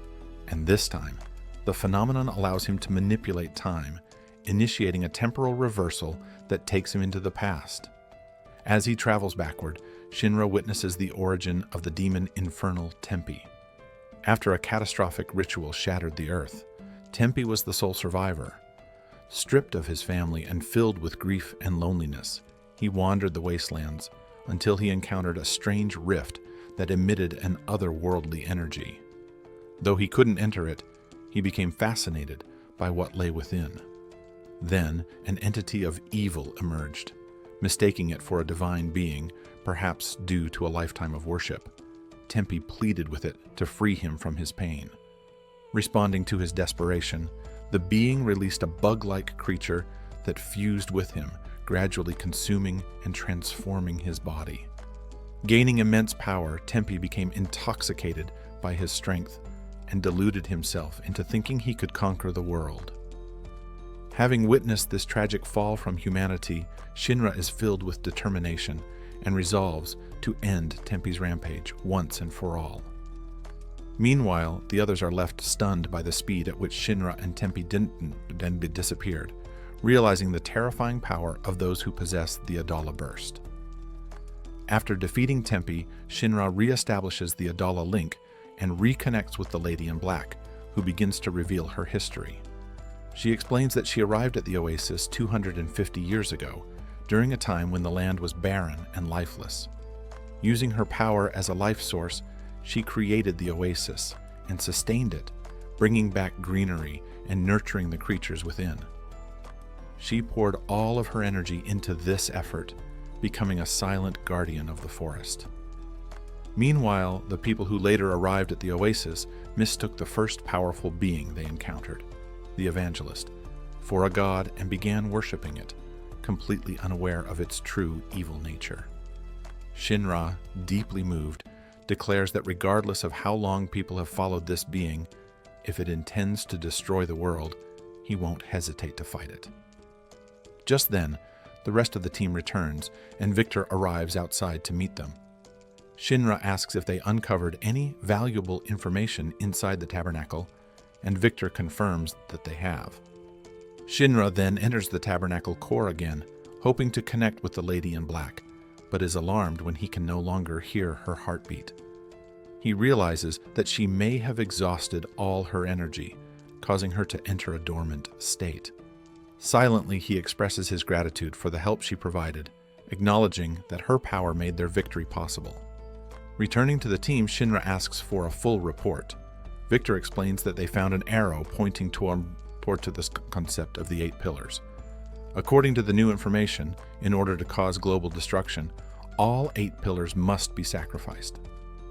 and this time, the phenomenon allows him to manipulate time, initiating a temporal reversal that takes him into the past. As he travels backward, Shinra witnesses the origin of the demon infernal Tempe. After a catastrophic ritual shattered the earth, Tempe was the sole survivor. Stripped of his family and filled with grief and loneliness, he wandered the wastelands until he encountered a strange rift that emitted an otherworldly energy. Though he couldn't enter it, he became fascinated by what lay within. Then, an entity of evil emerged, mistaking it for a divine being, perhaps due to a lifetime of worship. Tempe pleaded with it to free him from his pain. Responding to his desperation, the being released a bug-like creature that fused with him, gradually consuming and transforming his body. Gaining immense power, Tempe became intoxicated by his strength and deluded himself into thinking he could conquer the world. Having witnessed this tragic fall from humanity, Shinra is filled with determination and resolves to end Tempe's rampage once and for all. Meanwhile, the others are left stunned by the speed at which Shinra and Tempe disappeared, realizing the terrifying power of those who possess the Adala burst. After defeating Tempe, Shinra reestablishes the Adala link and reconnects with the lady in black, who begins to reveal her history. She explains that she arrived at the oasis 250 years ago, during a time when the land was barren and lifeless. Using her power as a life source, she created the oasis and sustained it, bringing back greenery and nurturing the creatures within. She poured all of her energy into this effort, becoming a silent guardian of the forest. Meanwhile, the people who later arrived at the oasis mistook the first powerful being they encountered, the evangelist, for a god and began worshipping it, completely unaware of its true evil nature. Shinra, deeply moved, declares that regardless of how long people have followed this being, if it intends to destroy the world, he won't hesitate to fight it. Just then, the rest of the team returns, and Victor arrives outside to meet them. Shinra asks if they uncovered any valuable information inside the tabernacle, and Victor confirms that they have. Shinra then enters the tabernacle core again, hoping to connect with the lady in black, but is alarmed when he can no longer hear her heartbeat. He realizes that she may have exhausted all her energy, causing her to enter a dormant state. Silently, he expresses his gratitude for the help she provided, acknowledging that her power made their victory possible. Returning to the team, Shinra asks for a full report. Victor explains that they found an arrow pointing toward this concept of the 8 pillars. According to the new information, in order to cause global destruction, all 8 pillars must be sacrificed.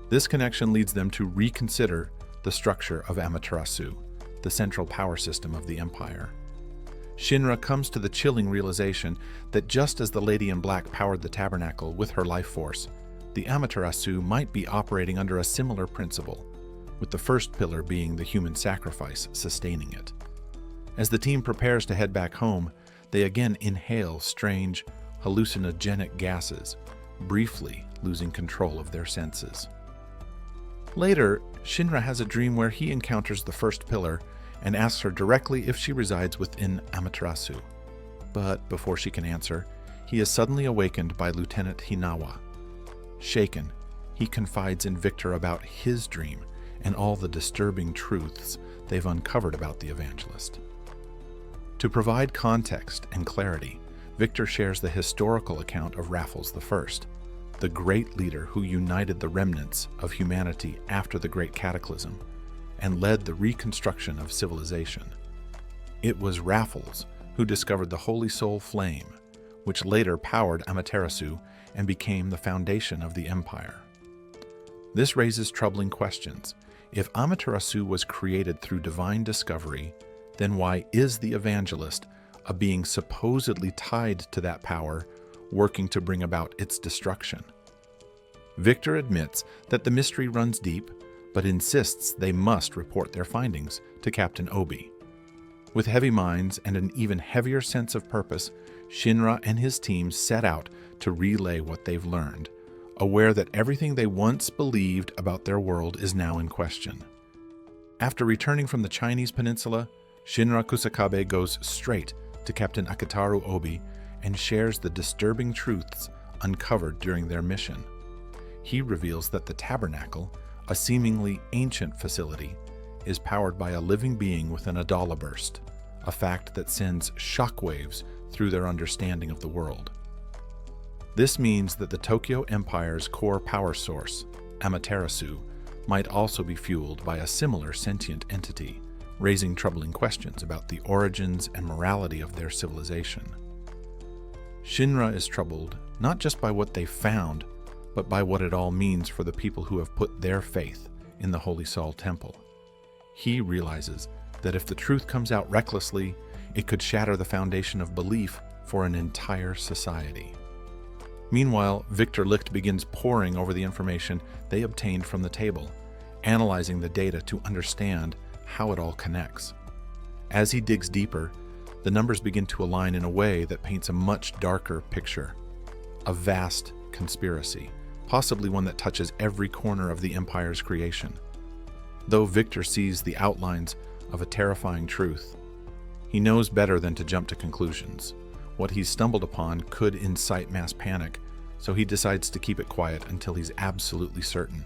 This connection leads them to reconsider the structure of Amaterasu, the central power system of the empire. Shinra comes to the chilling realization that just as the lady in black powered the tabernacle with her life force, the Amaterasu might be operating under a similar principle, with the first pillar being the human sacrifice sustaining it. As the team prepares to head back home, they again inhale strange, hallucinogenic gases, briefly losing control of their senses. Later, Shinra has a dream where he encounters the first pillar and asks her directly if she resides within Amaterasu. But before she can answer, he is suddenly awakened by Lieutenant Hinawa. Shaken, he confides in Victor about his dream and all the disturbing truths they've uncovered about the evangelist. To provide context and clarity, Victor shares the historical account of Raffles I, the great leader who united the remnants of humanity after the Great Cataclysm and led the reconstruction of civilization. It was Raffles who discovered the Holy Soul Flame, which later powered Amaterasu and became the foundation of the empire. This raises troubling questions. If Amaterasu was created through divine discovery, then why is the evangelist, a being supposedly tied to that power, working to bring about its destruction? Victor admits that the mystery runs deep, but insists they must report their findings to Captain Obi. With heavy minds and an even heavier sense of purpose, Shinra and his team set out to relay what they've learned, aware that everything they once believed about their world is now in question. After returning from the Chinese peninsula, Shinra Kusakabe goes straight to Captain Akitaru Obi and shares the disturbing truths uncovered during their mission. He reveals that the tabernacle, a seemingly ancient facility, is powered by a living being with an Adala burst, a fact that sends shockwaves through their understanding of the world. This means that the Tokyo Empire's core power source, Amaterasu, might also be fueled by a similar sentient entity, raising troubling questions about the origins and morality of their civilization. Shinra is troubled not just by what they found, but by what it all means for the people who have put their faith in the Holy Soul Temple. He realizes that if the truth comes out recklessly, it could shatter the foundation of belief for an entire society. Meanwhile, Victor Licht begins poring over the information they obtained from the table, analyzing the data to understand how it all connects. As he digs deeper, the numbers begin to align in a way that paints a much darker picture. A vast conspiracy, possibly one that touches every corner of the Empire's creation. Though Victor sees the outlines of a terrifying truth, he knows better than to jump to conclusions. What he's stumbled upon could incite mass panic, so he decides to keep it quiet until he's absolutely certain.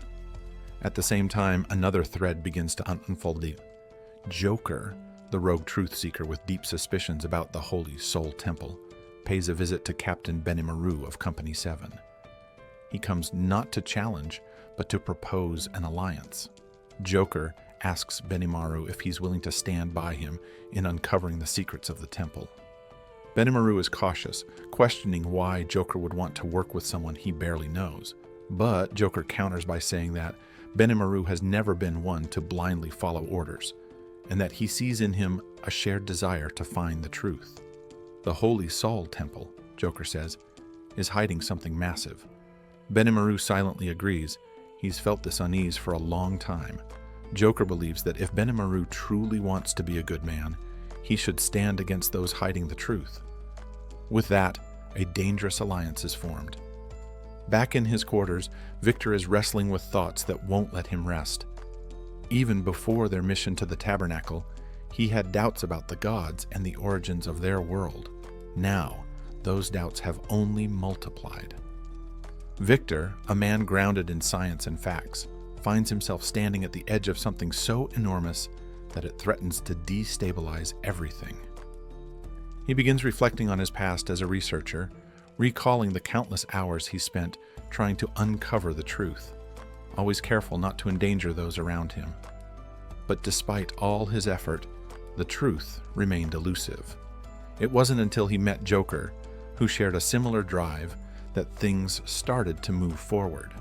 At the same time, another thread begins to unfold. Joker, the rogue truth seeker with deep suspicions about the Holy Soul Temple, pays a visit to Captain Benimaru of Company 7. He comes not to challenge, but to propose an alliance. Joker asks Benimaru if he's willing to stand by him in uncovering the secrets of the temple. Benimaru is cautious, questioning why Joker would want to work with someone he barely knows. But Joker counters by saying that Benimaru has never been one to blindly follow orders, and that he sees in him a shared desire to find the truth. The Holy Soul Temple, Joker says, is hiding something massive. Benimaru silently agrees. He's felt this unease for a long time. Joker believes that if Benimaru truly wants to be a good man, he should stand against those hiding the truth. With that, a dangerous alliance is formed. Back in his quarters, Victor is wrestling with thoughts that won't let him rest. Even before their mission to the tabernacle, he had doubts about the gods and the origins of their world. Now, those doubts have only multiplied. Victor, a man grounded in science and facts, finds himself standing at the edge of something so enormous that it threatens to destabilize everything. He begins reflecting on his past as a researcher, recalling the countless hours he spent trying to uncover the truth, always careful not to endanger those around him. But despite all his effort, the truth remained elusive. It wasn't until he met Joker, who shared a similar drive, that things started to move forward.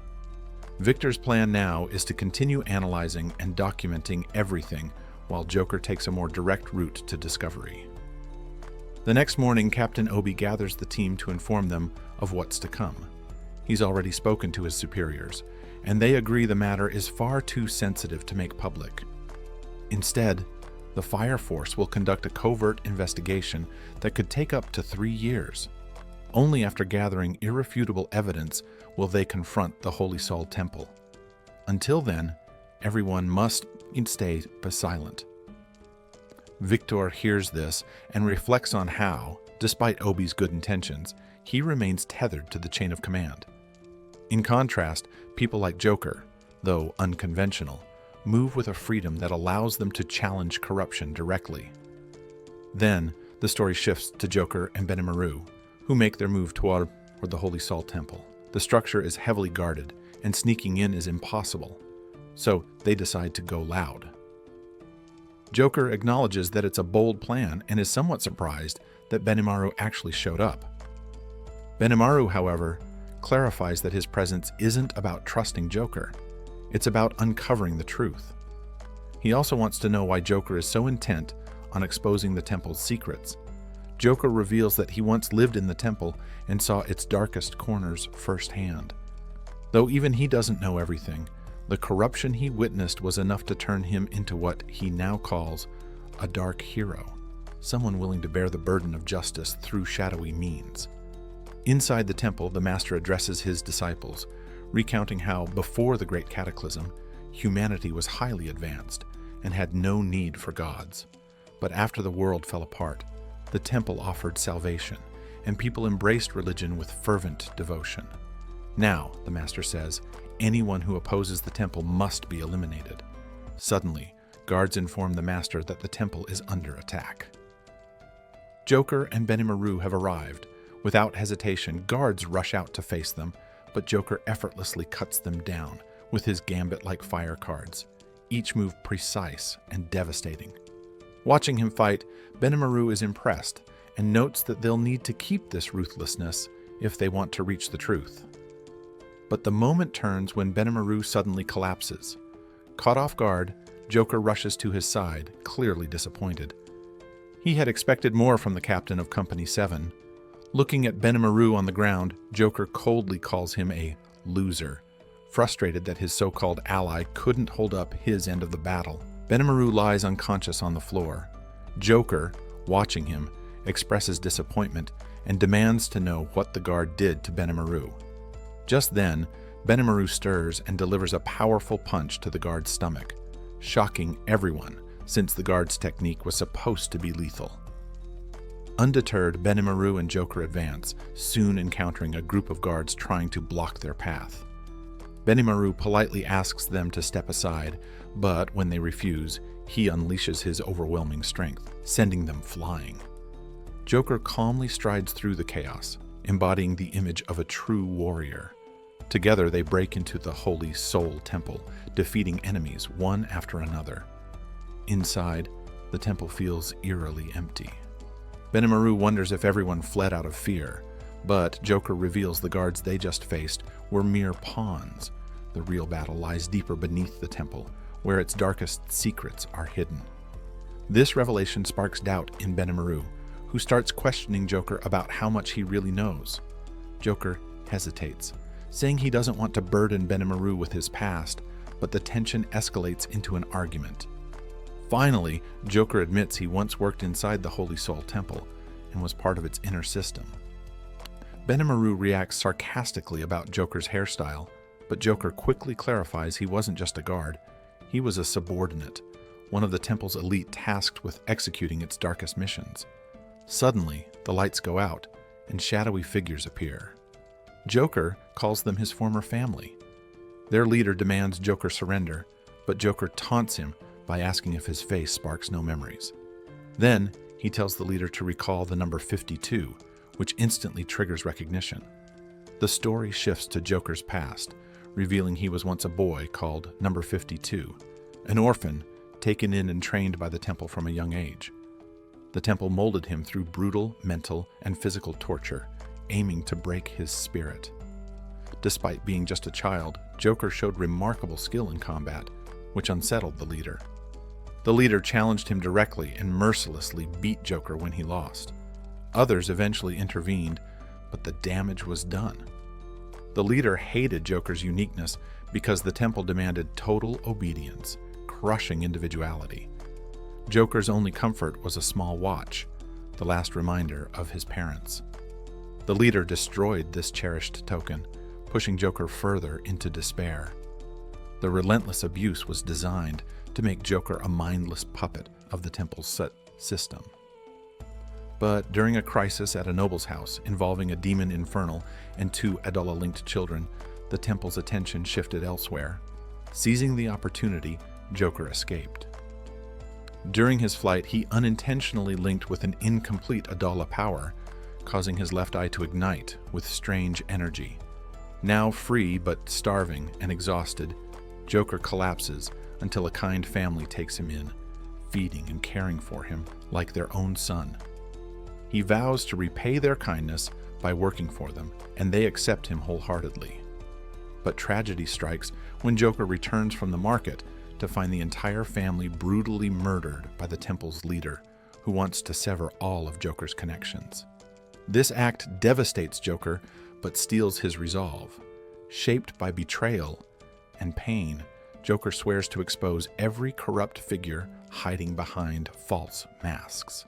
Victor's plan now is to continue analyzing and documenting everything while Joker takes a more direct route to discovery. The next morning, Captain Obi gathers the team to inform them of what's to come. He's already spoken to his superiors, and they agree the matter is far too sensitive to make public. Instead, the Fire Force will conduct a covert investigation that could take up to 3 years. Only after gathering irrefutable evidence will they confront the Holy Soul Temple. Until then, everyone must stay silent. Victor hears this and reflects on how, despite Obi's good intentions, he remains tethered to the chain of command. In contrast, people like Joker, though unconventional, move with a freedom that allows them to challenge corruption directly. Then, the story shifts to Joker and Benimaru, who make their move toward the Holy Soul Temple. The structure is heavily guarded, and sneaking in is impossible, so they decide to go loud. Joker acknowledges that it's a bold plan and is somewhat surprised that Benimaru actually showed up. Benimaru, however, clarifies that his presence isn't about trusting Joker. It's about uncovering the truth. He also wants to know why Joker is so intent on exposing the temple's secrets. Joker reveals that he once lived in the temple and saw its darkest corners firsthand. Though even he doesn't know everything, the corruption he witnessed was enough to turn him into what he now calls a dark hero, someone willing to bear the burden of justice through shadowy means. Inside the temple, the master addresses his disciples, recounting how, before the Great Cataclysm, humanity was highly advanced and had no need for gods. But after the world fell apart, the temple offered salvation, and people embraced religion with fervent devotion. Now, the master says, anyone who opposes the temple must be eliminated. Suddenly, guards inform the master that the temple is under attack. Joker and Benimaru have arrived. Without hesitation, guards rush out to face them, but Joker effortlessly cuts them down with his gambit-like fire cards, each move precise and devastating. Watching him fight, Benimaru is impressed and notes that they'll need to keep this ruthlessness if they want to reach the truth. But the moment turns when Benimaru suddenly collapses. Caught off guard, Joker rushes to his side, clearly disappointed. He had expected more from the captain of Company 7. Looking at Benimaru on the ground, Joker coldly calls him a loser, frustrated that his so-called ally couldn't hold up his end of the battle. Benimaru lies unconscious on the floor. Joker, watching him, expresses disappointment and demands to know what the guard did to Benimaru. Just then, Benimaru stirs and delivers a powerful punch to the guard's stomach, shocking everyone since the guard's technique was supposed to be lethal. Undeterred, Benimaru and Joker advance, soon encountering a group of guards trying to block their path. Benimaru politely asks them to step aside, but when they refuse, he unleashes his overwhelming strength, sending them flying. Joker calmly strides through the chaos, embodying the image of a true warrior. Together, they break into the Holy Soul Temple, defeating enemies one after another. Inside, the temple feels eerily empty. Benimaru wonders if everyone fled out of fear, but Joker reveals the guards they just faced were mere pawns. The real battle lies deeper beneath the temple, where its darkest secrets are hidden. This revelation sparks doubt in Benimaru, who starts questioning Joker about how much he really knows. Joker hesitates, saying he doesn't want to burden Benimaru with his past, but the tension escalates into an argument. Finally, Joker admits he once worked inside the Holy Soul Temple and was part of its inner system. Benimaru reacts sarcastically about Joker's hairstyle, but Joker quickly clarifies he wasn't just a guard, he was a subordinate, one of the temple's elite tasked with executing its darkest missions. Suddenly, the lights go out, and shadowy figures appear. Joker calls them his former family. Their leader demands Joker surrender, but Joker taunts him by asking if his face sparks no memories. Then, he tells the leader to recall the number 52, which instantly triggers recognition. The story shifts to Joker's past, revealing he was once a boy called Number 52, an orphan taken in and trained by the temple from a young age. The temple molded him through brutal mental and physical torture, aiming to break his spirit. Despite being just a child, Joker showed remarkable skill in combat, which unsettled the leader. The leader challenged him directly and mercilessly beat Joker when he lost. Others eventually intervened, but the damage was done. The leader hated Joker's uniqueness because the temple demanded total obedience, crushing individuality. Joker's only comfort was a small watch, the last reminder of his parents. The leader destroyed this cherished token, pushing Joker further into despair. The relentless abuse was designed to make Joker a mindless puppet of the temple's system. But during a crisis at a noble's house involving a demon infernal and 2 Adola-linked children, the temple's attention shifted elsewhere. Seizing the opportunity, Joker escaped. During his flight, he unintentionally linked with an incomplete Adola power, causing his left eye to ignite with strange energy. Now free but starving and exhausted, Joker collapses until a kind family takes him in, feeding and caring for him like their own son. He vows to repay their kindness by working for them, and they accept him wholeheartedly. But tragedy strikes when Joker returns from the market to find the entire family brutally murdered by the temple's leader, who wants to sever all of Joker's connections. This act devastates Joker, but steals his resolve. Shaped by betrayal and pain, Joker swears to expose every corrupt figure hiding behind false masks.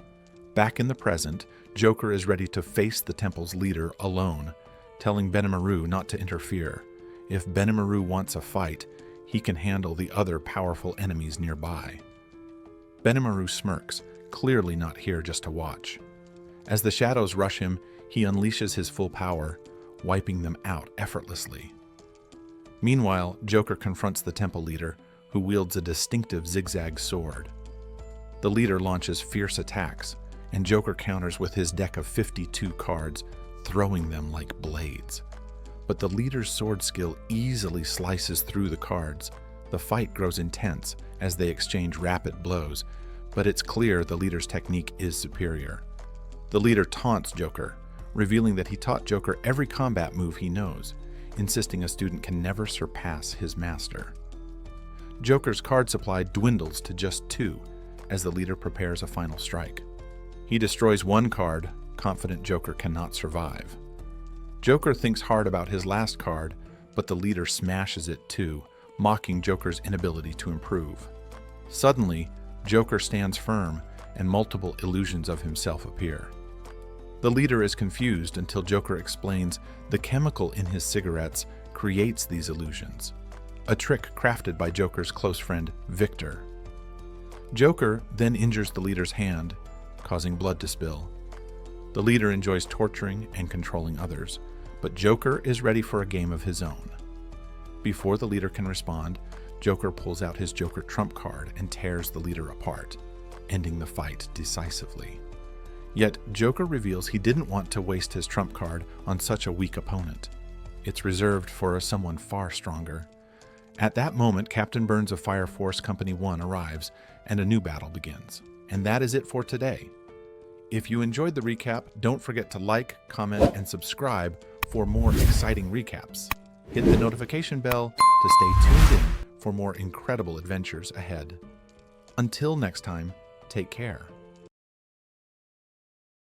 Back in the present, Joker is ready to face the temple's leader alone, telling Benimaru not to interfere. If Benimaru wants a fight, he can handle the other powerful enemies nearby. Benimaru smirks, clearly not here just to watch. As the shadows rush him, he unleashes his full power, wiping them out effortlessly. Meanwhile, Joker confronts the temple leader, who wields a distinctive zigzag sword. The leader launches fierce attacks, and Joker counters with his deck of 52 cards, throwing them like blades. But the leader's sword skill easily slices through the cards. The fight grows intense as they exchange rapid blows, but it's clear the leader's technique is superior. The leader taunts Joker, revealing that he taught Joker every combat move he knows, insisting a student can never surpass his master. Joker's card supply dwindles to just 2 as the leader prepares a final strike. He destroys one card, confident Joker cannot survive. Joker thinks hard about his last card, but the leader smashes it too, mocking Joker's inability to improve. Suddenly, Joker stands firm, and multiple illusions of himself appear. The leader is confused until Joker explains the chemical in his cigarettes creates these illusions, a trick crafted by Joker's close friend, Victor. Joker then injures the leader's hand, causing blood to spill. The leader enjoys torturing and controlling others, but Joker is ready for a game of his own. Before the leader can respond, Joker pulls out his Joker trump card and tears the leader apart, ending the fight decisively. Yet Joker reveals he didn't want to waste his trump card on such a weak opponent. It's reserved for someone far stronger. At that moment, Captain Burns of Fire Force Company 1 arrives, and a new battle begins. And that is it for today. If you enjoyed the recap, don't forget to like, comment, and subscribe for more exciting recaps. Hit the notification bell to stay tuned in for more incredible adventures ahead. Until next time, take care.